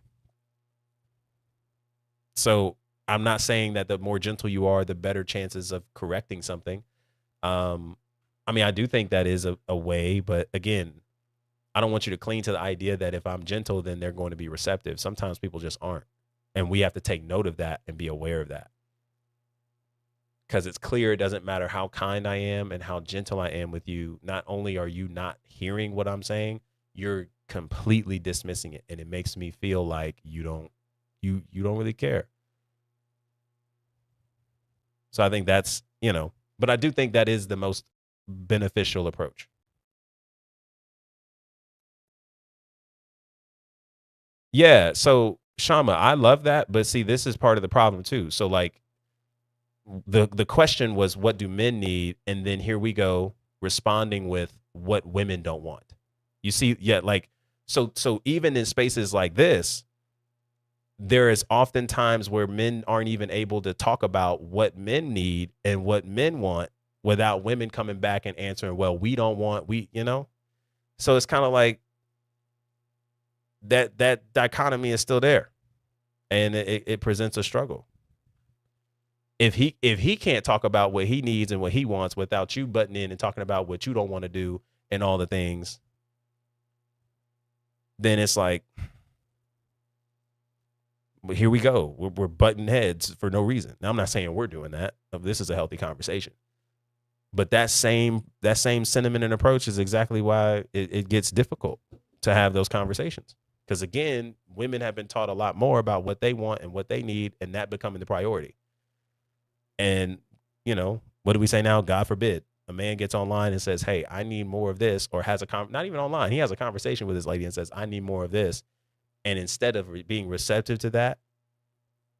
So I'm not saying that the more gentle you are, the better chances of correcting something. I mean, I do think that is a way, but again, I don't want you to cling to the idea that if I'm gentle, then they're going to be receptive. Sometimes people just aren't. And we have to take note of that and be aware of that. Because it's clear it doesn't matter how kind I am and how gentle I am with you. Not only are you not hearing what I'm saying, you're completely dismissing it. And it makes me feel like you don't really care. So I think that's, but I do think that is the most beneficial approach. Yeah. So Shama, I love that. But see, this is part of the problem too. So like the question was, what do men need? And then here we go responding with what women don't want. You see, yeah, like so even in spaces like this, there is often times where men aren't even able to talk about what men need and what men want without women coming back and answering, well, we don't want, so it's kind of like that dichotomy is still there, and it presents a struggle. If he can't talk about what he needs and what he wants without you butting in and talking about what you don't want to do and all the things, then it's like, but here we go. We're butting heads for no reason. Now, I'm not saying we're doing that. This is a healthy conversation. But that same sentiment and approach is exactly why it gets difficult to have those conversations. Because again, women have been taught a lot more about what they want and what they need, and that becoming the priority. And, what do we say now? God forbid a man gets online and says, hey, I need more of this, or has not even online. He has a conversation with his lady and says, I need more of this. And instead of being receptive to that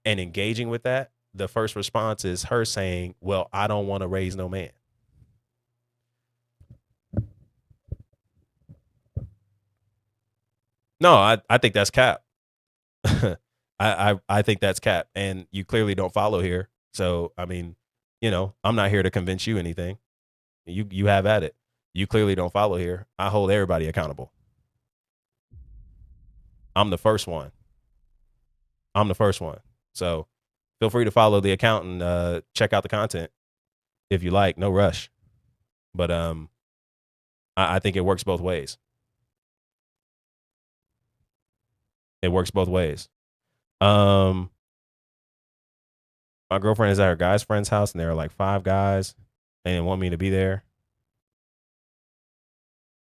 and engaging with that, the first response is her saying, well, I don't want to raise no man. No, I think that's cap. I think that's cap. And you clearly don't follow here. So, I mean, I'm not here to convince you anything. You have at it. You clearly don't follow here. I hold everybody accountable. I'm the first one. I'm the first one. So feel free to follow the account and check out the content if you like. No rush. But I think it works both ways. It works both ways. My girlfriend is at her guy's friend's house, and there are like 5 guys, and they want me to be there.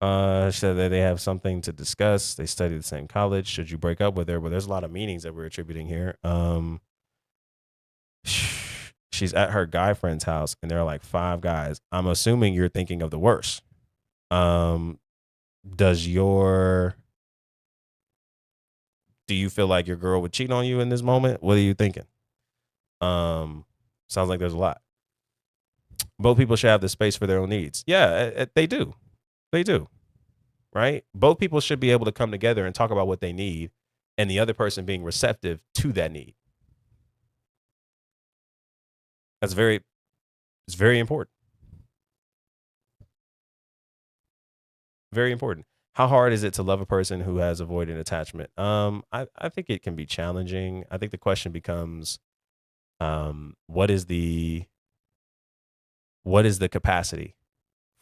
She said that they have something to discuss. They study the same college. Should you break up with her? Well, there's a lot of meanings that we're attributing here. she's at her guy friend's house and there are like 5 guys. I'm assuming you're thinking of the worst. Um, does your do you feel like your girl would cheat on you in this moment? What are you thinking? Sounds like there's a lot. Both people should have the space for their own needs. Yeah, they do. They do. Right? Both people should be able to come together and talk about what they need and the other person being receptive to that need. That's very it's very important. Very important. How hard is it to love a person who has avoidant attachment? I think it can be challenging. I think the question becomes, what is the capacity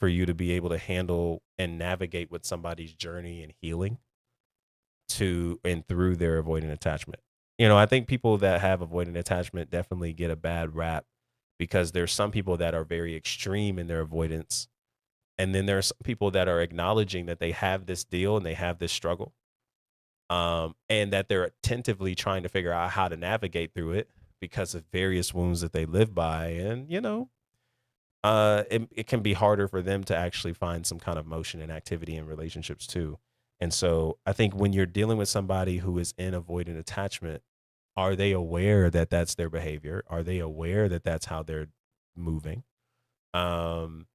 for you to be able to handle and navigate with somebody's journey and healing to and through their avoidant attachment? I think people that have avoidant attachment definitely get a bad rap because there's some people that are very extreme in their avoidance. And then there are some people that are acknowledging that they have this deal and they have this struggle, and that they're attentively trying to figure out how to navigate through it because of various wounds that they live by. And, it can be harder for them to actually find some kind of motion and activity in relationships too. And so I think when you're dealing with somebody who is in avoidant attachment, are they aware that that's their behavior? Are they aware that that's how they're moving? Um,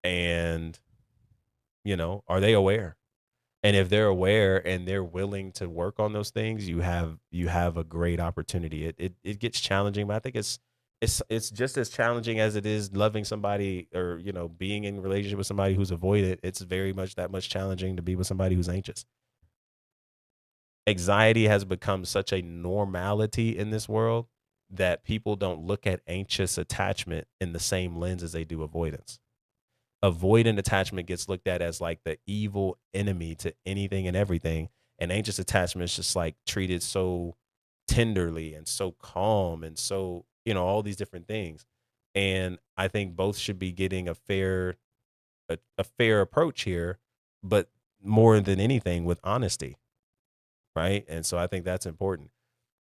and are they aware? And if they're aware and they're willing to work on those things, you have a great opportunity. It gets challenging, but I think it's just as challenging as it is loving somebody or being in relationship with somebody who's avoided. It's very much that much challenging to be with somebody who's anxious. Anxiety has become such a normality in this world that people don't look at anxious attachment in the same lens as they do avoidance. Avoidant attachment gets looked at as like the evil enemy to anything and everything. And anxious attachment is just like treated so tenderly and so calm and so, all these different things. And I think both should be getting a fair approach here, but more than anything with honesty. Right. And so I think that's important.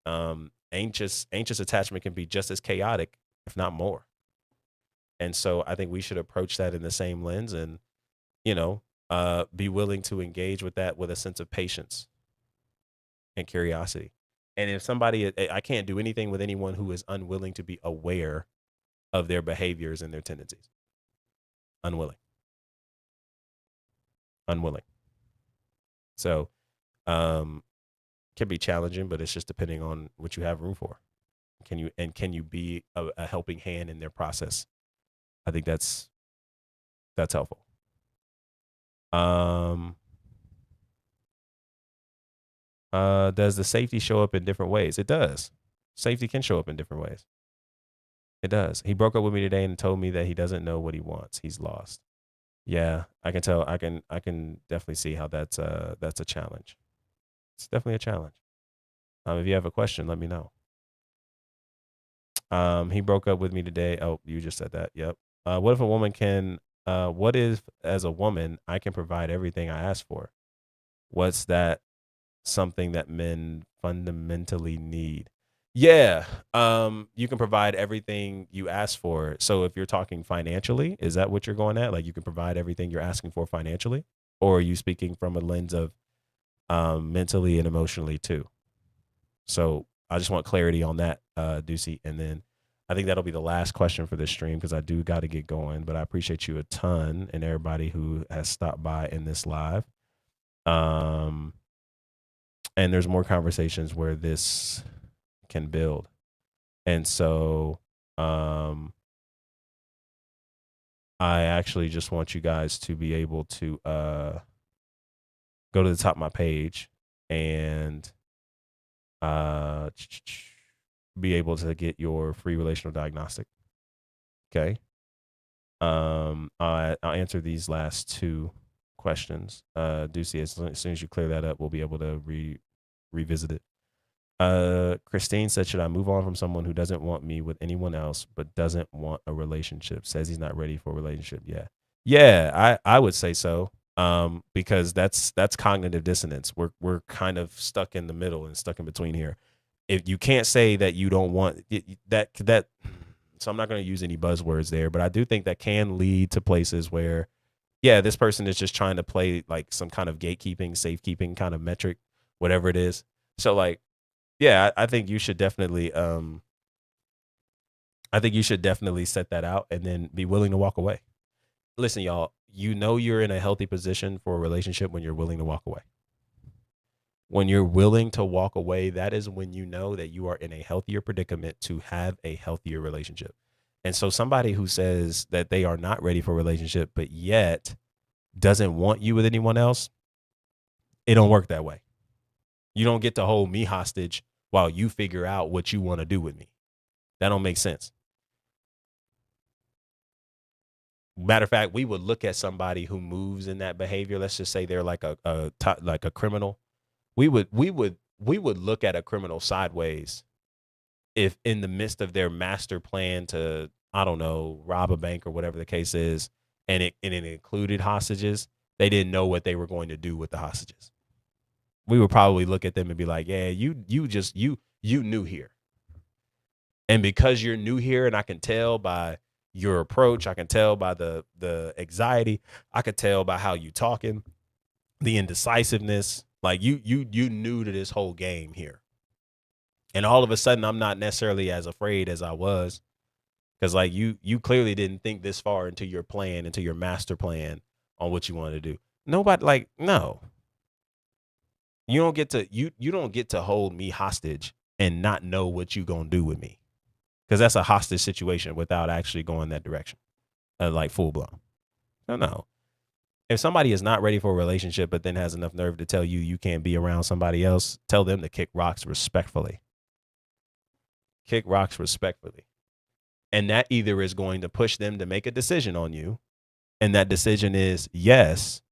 Anxious attachment can be just as chaotic, if not more. And so I think we should approach that in the same lens and, be willing to engage with that with a sense of patience and curiosity. And if somebody, I can't do anything with anyone who is unwilling to be aware of their behaviors and their tendencies. Unwilling. Unwilling. So, can be challenging, but it's just depending on what you have room for. Can you be a helping hand in their process? I think that's helpful. Does the safety show up in different ways? It does. Safety can show up in different ways. It does. He broke up with me today and told me that he doesn't know what he wants. He's lost. Yeah, I can tell. I can definitely see how that's a challenge. It's definitely a challenge. If you have a question, let me know. He broke up with me today. Oh, you just said that. Yep. What if a woman can? What if, as a woman, I can provide everything I ask for? What's that? Something that men fundamentally need. Yeah. You can provide everything you ask for. So if you're talking financially, is that what you're going at? Like you can provide everything you're asking for financially, or are you speaking from a lens of mentally and emotionally too? So I just want clarity on that, Ducey. And then I think that'll be the last question for this stream because I do got to get going. But I appreciate you a ton and everybody who has stopped by in this live. And there's more conversations where this can build. And so I actually just want you guys to be able to go to the top of my page and be able to get your free relational diagnostic. Okay. I'll answer these last 2 questions. Ducey, as soon as you clear that up, we'll be able to revisit it. Christine said, should I move on from someone who doesn't want me with anyone else, but doesn't want a relationship? Says he's not ready for a relationship. Yeah. I would say so. Because that's cognitive dissonance. We're kind of stuck in the middle and stuck in between here. if you can't say that you don't want that, so I'm not going to use any buzzwords there, but I do think that can lead to places where, yeah, this person is just trying to play like some kind of gatekeeping, safekeeping kind of metric, whatever it is. So like, yeah, I think you should definitely, I think you should definitely set that out and then be willing to walk away. Listen, y'all, you know you're in a healthy position for a relationship when you're willing to walk away. When you're willing to walk away, that is when you know that you are in a healthier predicament to have a healthier relationship. And so somebody who says that they are not ready for a relationship, but yet doesn't want you with anyone else, it don't work that way. You don't get to hold me hostage while you figure out what you want to do with me. That don't make sense. Matter of fact, we would look at somebody who moves in that behavior. Let's just say they're like like a criminal. We would look at a criminal sideways if in the midst of their master plan to, I don't know, rob a bank or whatever the case is, and it included hostages, they didn't know what they were going to do with the hostages. We would probably look at them and be like, yeah, you new here. And because you're new here, and I can tell by your approach, I can tell by the anxiety, I could tell by how you talking, the indecisiveness, like you new to this whole game here. And all of a sudden I'm not necessarily as afraid as I was, because like you clearly didn't think this far into your plan, into your master plan on what you wanted to do. Nobody, like, no. You don't get to hold me hostage and not know what you gonna do with me, because that's a hostage situation without actually going that direction, like full blown. No. If somebody is not ready for a relationship, but then has enough nerve to tell you you can't be around somebody else, tell them to kick rocks respectfully. Kick rocks respectfully. And that either is going to push them to make a decision on you, and that decision is yes.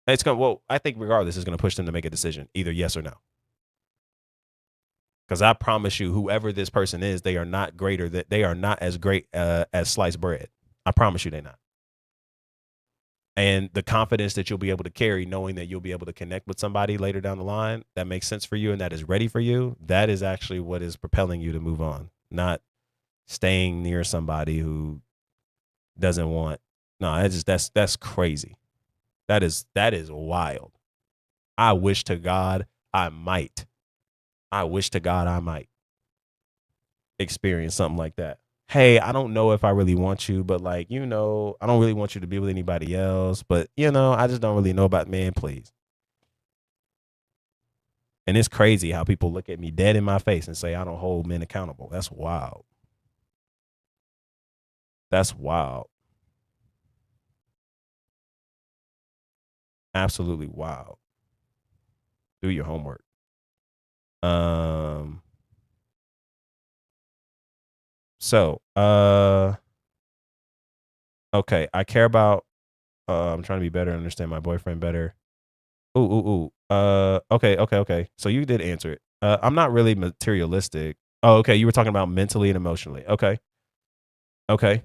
I think regardless, it's going to push them to make a decision, either yes or no. Because I promise you, whoever this person is, they are not greater, that they are not as great as sliced bread. I promise you they're not. And the confidence that you'll be able to carry, knowing that you'll be able to connect with somebody later down the line that makes sense for you and that is ready for you, that is actually what is propelling you to move on, not staying near somebody who doesn't want. No, that's crazy. That is wild. I wish to God I might. I wish to God I might experience something like that. Hey, I don't know if I really want you, but like, I don't really want you to be with anybody else, but I just don't really know about, man, please. And it's crazy how people look at me dead in my face and say I don't hold men accountable. That's wild. That's wild. Absolutely wild. Do your homework. Um so okay, I care about I'm trying to be better, understand my boyfriend better. Ooh, ooh, ooh. Okay. So you did answer it. I'm not really materialistic. Oh, okay. You were talking about mentally and emotionally. Okay. Okay.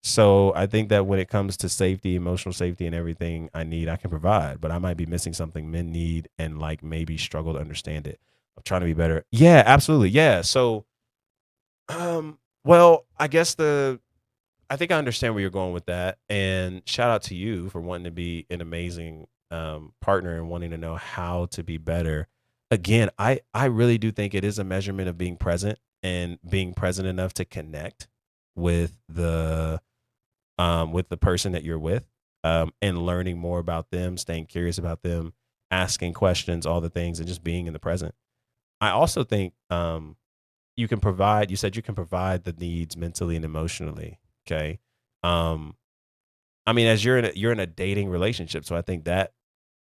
So I think that when it comes to safety, emotional safety, and everything I need, I can provide, but I might be missing something men need and like maybe struggle to understand it. I'm trying to be better. Yeah, absolutely. Yeah. So, well, I think I understand where you're going with that. And shout out to you for wanting to be an amazing partner and wanting to know how to be better. Again, I really do think it is a measurement of being present and being present enough to connect with the person that you're with, and learning more about them, staying curious about them, asking questions, all the things, and just being in the present. I also think you can provide. You said you can provide the needs mentally and emotionally. Okay. Um, I mean, as you're in a dating relationship, so I think that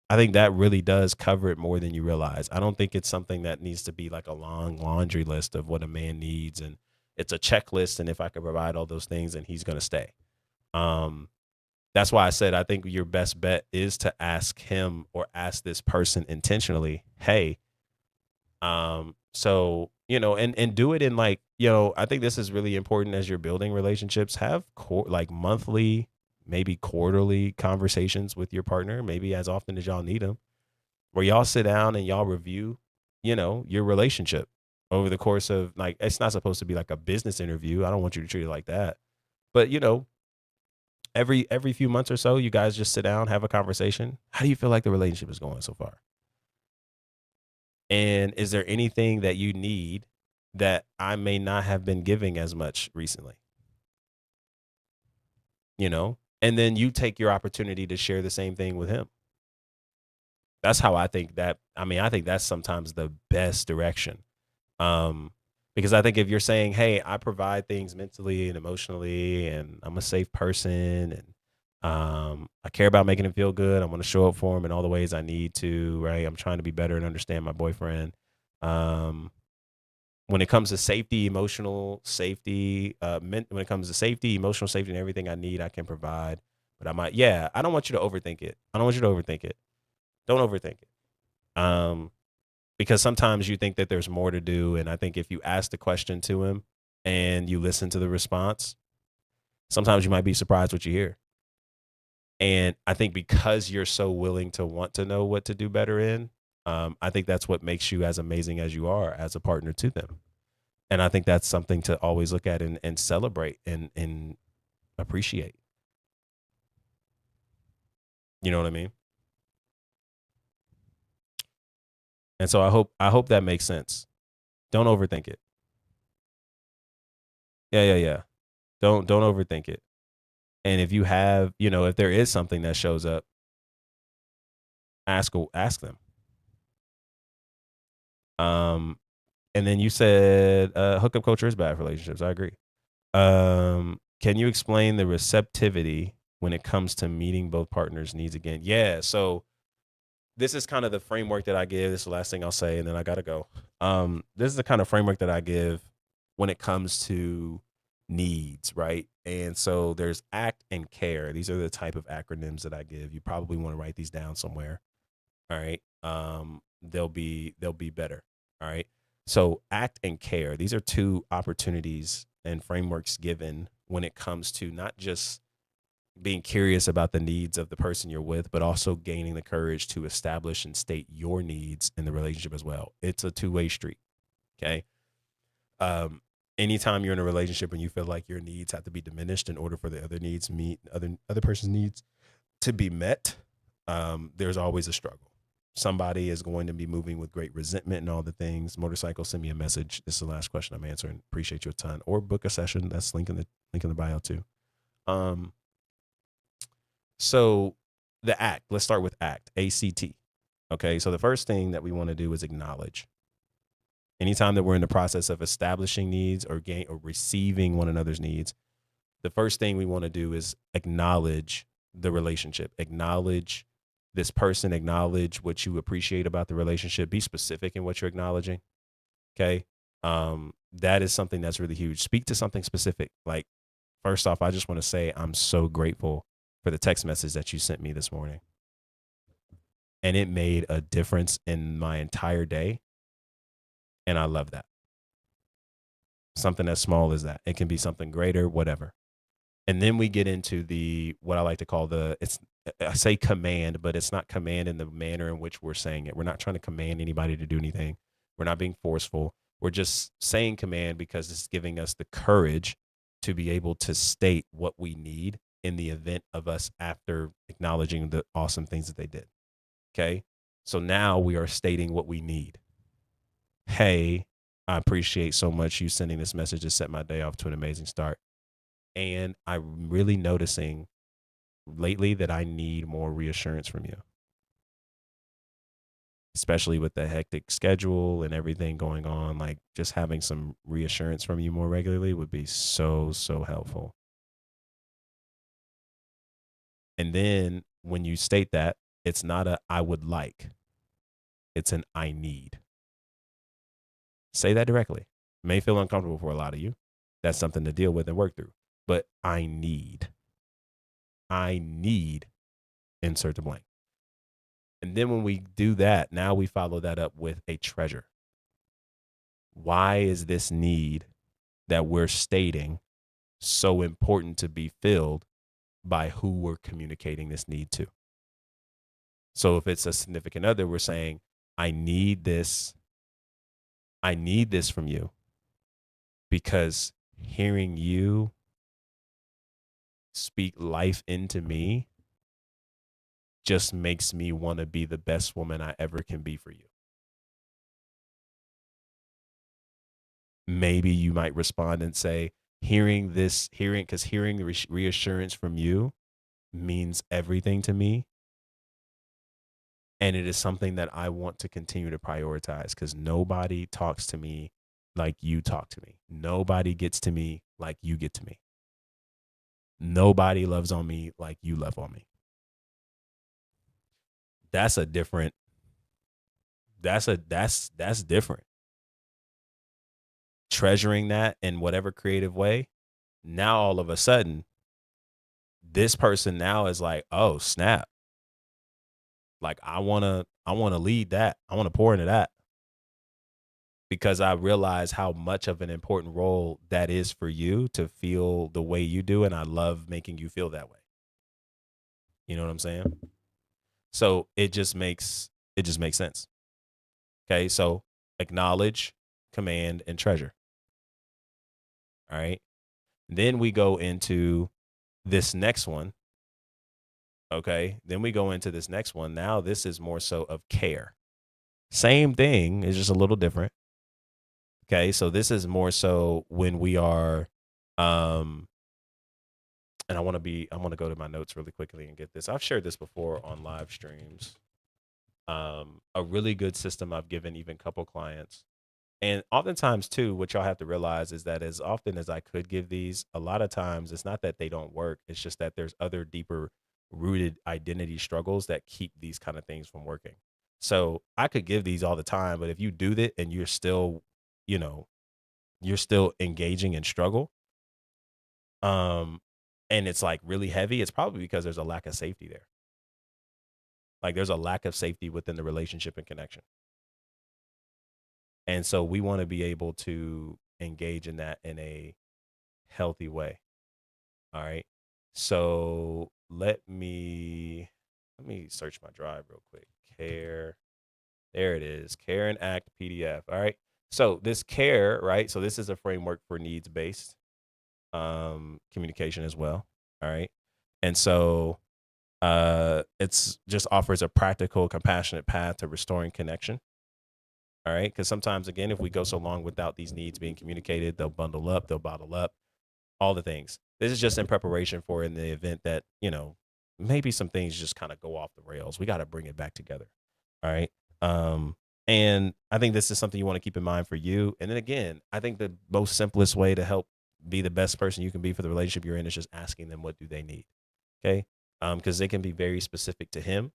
really does cover it more than you realize. I don't think it's something that needs to be like a long laundry list of what a man needs, and it's a checklist. And if I can provide all those things, then he's gonna stay. Um, that's why I said I think your best bet is to ask him or ask this person intentionally. Hey, so and do it in like, I think this is really important as you're building relationships. Have like monthly, maybe quarterly conversations with your partner, maybe as often as y'all need them, where y'all sit down and y'all review. your relationship over the course of, like, it's not supposed to be like a business interview. I don't want you to treat it like that. But, every few months or so, you guys just sit down, have a conversation. How do you feel like the relationship is going so far? And is there anything that you need that I may not have been giving as much recently? And then you take your opportunity to share the same thing with him. That's how I think that. I mean, I think that's sometimes the best direction. Um, because I think if you're saying, "Hey, I provide things mentally and emotionally, and I'm a safe person, and I care about making him feel good. I'm going to show up for him in all the ways I need to. Right? I'm trying to be better and understand my boyfriend. Um, when it comes to safety, emotional safety, when it comes to safety, emotional safety, and everything I need, I can provide. But I don't want you to overthink it. I don't want you to overthink it. Don't overthink it. Um, because sometimes you think that there's more to do. And I think if you ask the question to him and you listen to the response, sometimes you might be surprised what you hear. And I think because you're so willing to want to know what to do better in, I think that's what makes you as amazing as you are as a partner to them. And I think that's something to always look at and celebrate and appreciate. You know what I mean? And so I hope that makes sense. Don't overthink it. Yeah, yeah, yeah. Don't overthink it. And if you have, if there is something that shows up, ask them. Um, and then you said hookup culture is bad for relationships. I agree. Can you explain the receptivity when it comes to meeting both partners' needs again? Yeah. So this is kind of the framework that I give. This is the last thing I'll say, and then I gotta go. This is the kind of framework that I give when it comes to needs, right? And so there's ACT and CARE. These are the type of acronyms that I give. You probably want to write these down somewhere. All right. They'll be better. All right. So ACT and CARE. These are two opportunities and frameworks given when it comes to not just being curious about the needs of the person you're with, but also gaining the courage to establish and state your needs in the relationship as well. It's a two-way street. Okay. Um, Anytime you're in a relationship and you feel like your needs have to be diminished in order for the other person's needs to be met, there's always a struggle. Somebody is going to be moving with great resentment and all the things. Motorcycle, send me a message. This is the last question I'm answering. Appreciate you a ton. Or book a session. That's link in the bio too. Um, So the ACT, let's start with ACT, ACT. Okay. So the first thing that we want to do is acknowledge. Anytime that we're in the process of establishing needs or receiving one another's needs, the first thing we want to do is acknowledge the relationship, acknowledge this person, acknowledge what you appreciate about the relationship, be specific in what you're acknowledging. Okay. That is something that's really huge. Speak to something specific. Like, first off, I just want to say I'm so grateful for the text message that you sent me this morning. And it made a difference in my entire day. And I love that. Something as small as that. It can be something greater, whatever. And then we get into what I like to call I say command, but it's not command in the manner in which we're saying it. We're not trying to command anybody to do anything. We're not being forceful. We're just saying command because it's giving us the courage to be able to state what we need in the event of us after acknowledging the awesome things that they did. Okay. So now we are stating what we need. Hey, I appreciate so much you sending this message to set my day off to an amazing start. And I'm really noticing lately that I need more reassurance from you, especially with the hectic schedule and everything going on. Like, just having some reassurance from you more regularly would be so, so helpful. And then when you state that, it's not a I would like, it's an I need. Say that directly. It may feel uncomfortable for a lot of you. That's something to deal with and work through. But I need, insert the blank. And then when we do that, now we follow that up with a treasure. Why is this need that we're stating so important to be filled by who we're communicating this need to? So if it's a significant other, we're saying, I need this I need this from you because hearing you speak life into me just makes me want to be the best woman I ever can be for you. Maybe you might respond and say, because hearing the reassurance from you means everything to me. And it is something that I want to continue to prioritize because nobody talks to me like you talk to me. Nobody gets to me like you get to me. Nobody loves on me like you love on me. That's a different, that's different. Treasuring that in whatever creative way. Now all of a sudden, this person now is like, oh snap. Like I wanna lead that. I wanna pour into that because I realize how much of an important role that is for you to feel the way you do. And I love making you feel that way. You know what I'm saying? So it just makes sense. Okay. So acknowledge, command, and treasure. All right. Then we go into this next one. Okay. Then we go into this next one. Now this is more so of care. Same thing, it's just a little different. Okay. So this is more so when we are um and I want to go to my notes really quickly and get this. I've shared this before on live streams. A really good system I've given even couple clients. And oftentimes too, what y'all have to realize is that as often as I could give these, a lot of times it's not that they don't work. It's just that there's other deeper rooted identity struggles that keep these kind of things from working. So I could give these all the time, but if you do that and you're still, you know, you're still engaging in struggle, um, and it's like really heavy, it's probably because there's a lack of safety there. Like there's a lack of safety within the relationship and connection. And so we want to be able to engage in that in a healthy way. All right. So let me search my drive real quick. Care. There it is. Care and act PDF. All right. So this care, right? So this is a framework for needs based communication as well. All right. And so it's just offers a practical, compassionate path to restoring connection. All right. Because sometimes, again, if we go so long without these needs being communicated, they'll bundle up, they'll bottle up, all the things. This is just in preparation for in the event that, maybe some things just kind of go off the rails. We got to bring it back together. All right. Um, and I think this is something you want to keep in mind for you. And then again, I think the most simplest way to help be the best person you can be for the relationship you're in is just asking them what do they need. Okay. Because they can be very specific to him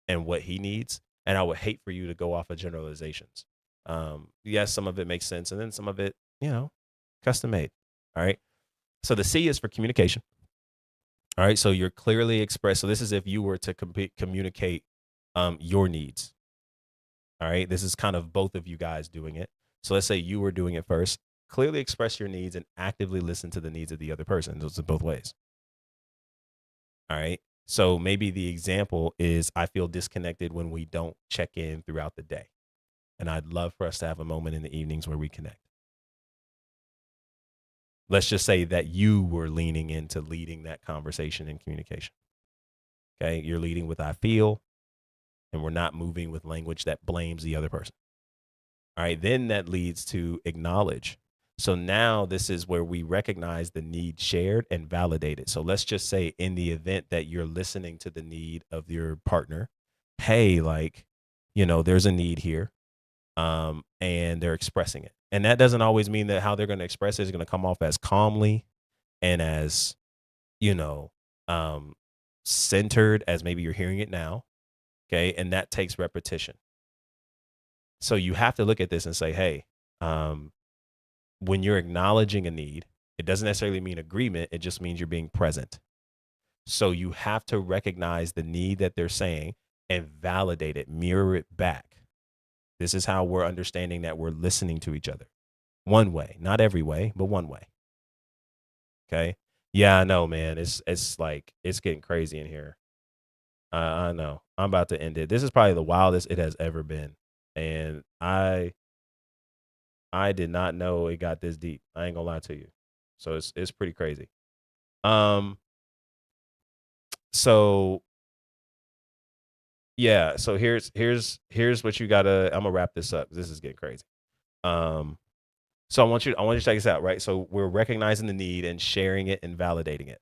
and what he needs. And I would hate for you to go off of generalizations. Yes, some of it makes sense, and then some of it, custom made. All right. So the C is for communication. All right. So you're clearly expressed. So this is if you were to communicate your needs. All right. This is kind of both of you guys doing it. So let's say you were doing it first. Clearly express your needs and actively listen to the needs of the other person. Those are both ways. All right. So maybe the example is I feel disconnected when we don't check in throughout the day. And I'd love for us to have a moment in the evenings where we connect. Let's just say that you were leaning into leading that conversation and communication. Okay. You're leading with I feel, and we're not moving with language that blames the other person. All right. Then that leads to acknowledge. So now this is where we recognize the need shared and validate it. So let's just say in the event that you're listening to the need of your partner, hey, like, there's a need here. And they're expressing it. And that doesn't always mean that how they're going to express it is going to come off as calmly and as, you know, um, centered as maybe you're hearing it now. Okay. And that takes repetition. So you have to look at this and say, hey, when you're acknowledging a need, it doesn't necessarily mean agreement. It just means you're being present. So you have to recognize the need that they're saying and validate it, mirror it back. This is how we're understanding that we're listening to each other. One way, not every way, but one way. Okay. Yeah, I know, man. It's like it's getting crazy in here. I know. I'm about to end it. This is probably the wildest it has ever been, and I did not know it got this deep. I ain't gonna lie to you. So it's pretty crazy. Um, so yeah, so here's what you gotta. I'm gonna wrap this up. This is getting crazy. Um, so I want you to check this out, right? So we're recognizing the need and sharing it and validating it.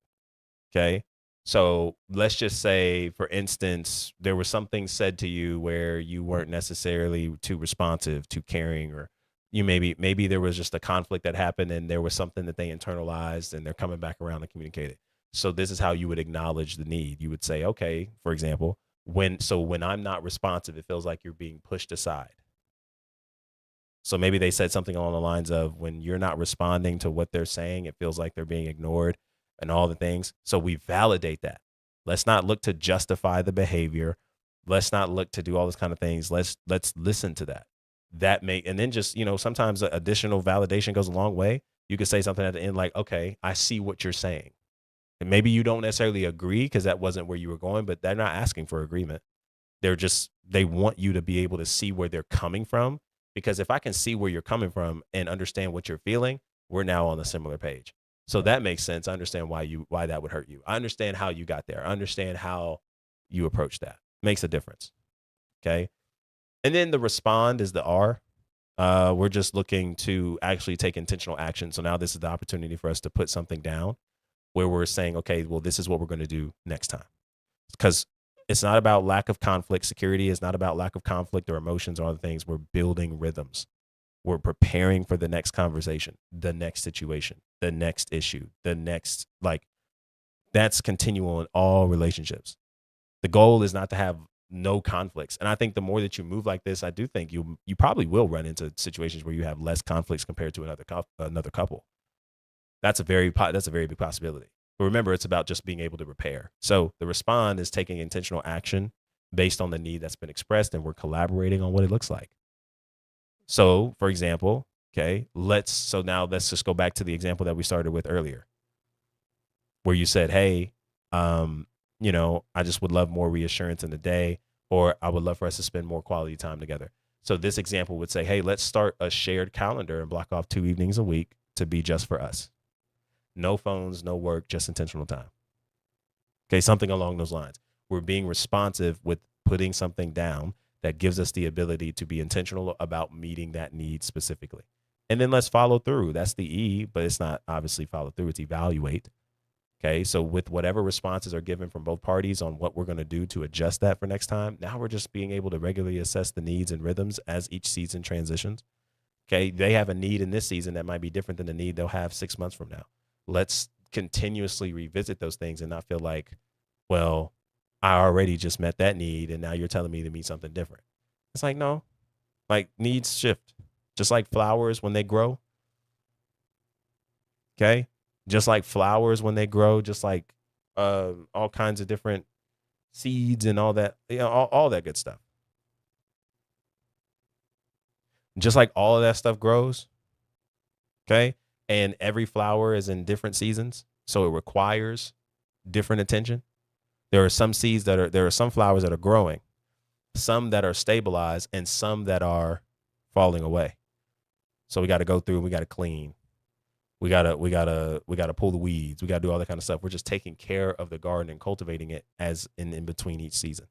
Okay. So let's just say, for instance, there was something said to you where you weren't necessarily too responsive, too caring, or you maybe there was just a conflict that happened and there was something that they internalized and they're coming back around to communicate it. So this is how you would acknowledge the need. You would say, okay, for example, when I'm not responsive, it feels like you're being pushed aside. So maybe they said something along the lines of, when you're not responding to what they're saying, it feels like they're being ignored and all the things. So we validate that. Let's not look to justify the behavior. Let's not look to do all those kind of things. Let's listen to that. And then just, sometimes additional validation goes a long way. You could say something at the end like, okay, I see what you're saying. And maybe you don't necessarily agree because that wasn't where you were going, but they're not asking for agreement. They want you to be able to see where they're coming from, because if I can see where you're coming from and understand what you're feeling, we're now on a similar page. So that makes sense. I understand why that would hurt you. I understand how you got there. I understand how you approach that. Makes a difference. Okay. And then the respond is the R. We're just looking to actually take intentional action. So now this is the opportunity for us to put something down where we're saying, okay, well, this is what we're going to do next time. Because it's not about lack of conflict. Security is not about lack of conflict or emotions or other things. We're building rhythms. We're preparing for the next conversation, the next situation, the next issue, that's continual in all relationships. The goal is not to have no conflicts. And I think the more that you move like this, I do think you probably will run into situations where you have less conflicts compared to another couple. That's a very big possibility. But remember, it's about just being able to repair. So the respond is taking intentional action based on the need that's been expressed, and we're collaborating on what it looks like. So, for example, okay, let's just go back to the example that we started with earlier, where you said, hey, I just would love more reassurance in the day, or I would love for us to spend more quality time together. So this example would say, hey, let's start a shared calendar and block off 2 evenings a week to be just for us. No phones, no work, just intentional time. Okay, something along those lines. We're being responsive with putting something down that gives us the ability to be intentional about meeting that need specifically. And then let's follow through. That's the E, but it's not obviously follow through, it's evaluate. Okay, so with whatever responses are given from both parties on what we're going to do to adjust that for next time, now we're just being able to regularly assess the needs and rhythms as each season transitions. Okay, they have a need in this season that might be different than the need they'll have 6 months from now. Let's continuously revisit those things and not feel like, well, I already just met that need and now you're telling me to meet something different. It's like, no, like needs shift. Just like flowers when they grow. Okay. Just like flowers when they grow, just like all kinds of different seeds and all that, all that good stuff. Just like all of that stuff grows. Okay. And every flower is in different seasons. So it requires different attention. There are some flowers that are growing, some that are stabilized, and some that are falling away. So we got to go through and we got to clean. We gotta pull the weeds. We gotta do all that kind of stuff. We're just taking care of the garden and cultivating it as in between each season.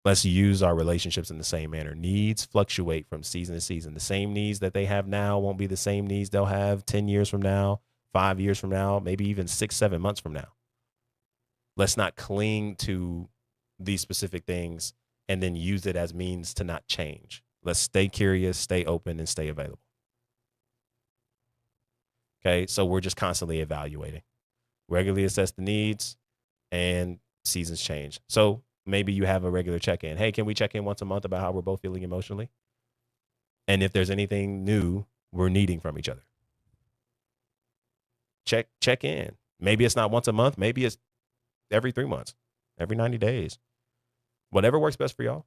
Let's use our relationships in the same manner. Needs fluctuate from season to season. The same needs that they have now won't be the same needs they'll have 10 years from now, 5 years from now, maybe even 6, 7 months from now. Let's not cling to these specific things and then use it as means to not change. Let's stay curious, stay open, and stay available. Okay, so we're just constantly evaluating. Regularly assess the needs, and seasons change. So maybe you have a regular check-in. Hey, can we check in once a month about how we're both feeling emotionally? And if there's anything new we're needing from each other, check in. Maybe it's not once a month. Maybe it's every 3 months, every 90 days. Whatever works best for y'all.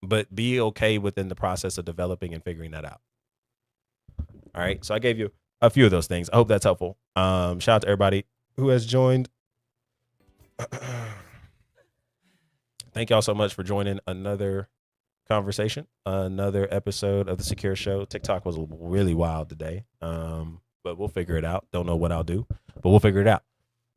But be okay within the process of developing and figuring that out. All right. So I gave you a few of those things. I hope that's helpful. Shout out to everybody who has joined. Thank y'all so much for joining another conversation, another episode of the Secure Show. TikTok was really wild today, but we'll figure it out. Don't know what I'll do, but we'll figure it out.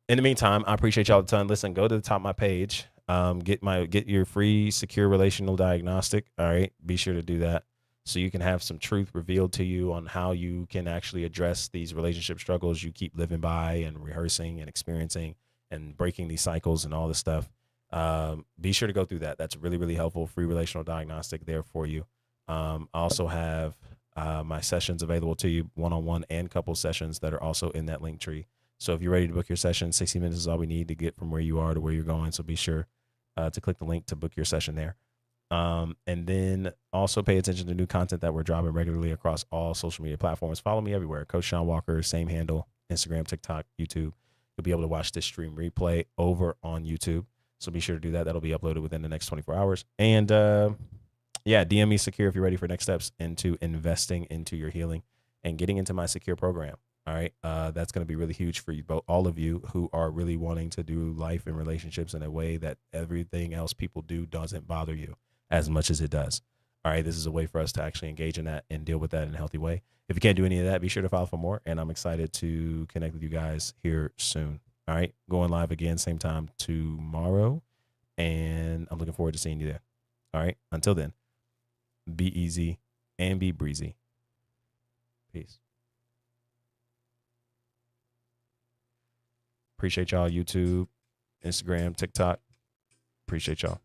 In the meantime, I appreciate y'all a ton. Listen, go to the top of my page. Get your free secure relational diagnostic. All right, be sure to do that so you can have some truth revealed to you on how you can actually address these relationship struggles you keep living by and rehearsing and experiencing and breaking these cycles and all this stuff. Be sure to go through that. That's really, really helpful. Free relational diagnostic there for you. I also have my sessions available to you, one-on-one and couple sessions that are also in that link tree. So if you're ready to book your session, 60 minutes is all we need to get from where you are to where you're going. So be sure to click the link to book your session there. And then also pay attention to new content that we're dropping regularly across all social media platforms. Follow me everywhere. Coach Sean Walker, same handle, Instagram, TikTok, YouTube. You'll be able to watch this stream replay over on YouTube. So be sure to do that. That'll be uploaded within the next 24 hours. And yeah, DM me Secure if you're ready for next steps into investing into your healing and getting into my Secure program. All right. That's going to be really huge for you, both all of you who are really wanting to do life and relationships in a way that everything else people do doesn't bother you as much as it does. All right. This is a way for us to actually engage in that and deal with that in a healthy way. If you can't do any of that, be sure to follow for more. And I'm excited to connect with you guys here soon. All right. Going live again, same time tomorrow. And I'm looking forward to seeing you there. All right. Until then, be easy and be breezy. Peace. Appreciate y'all, YouTube, Instagram, TikTok. Appreciate y'all.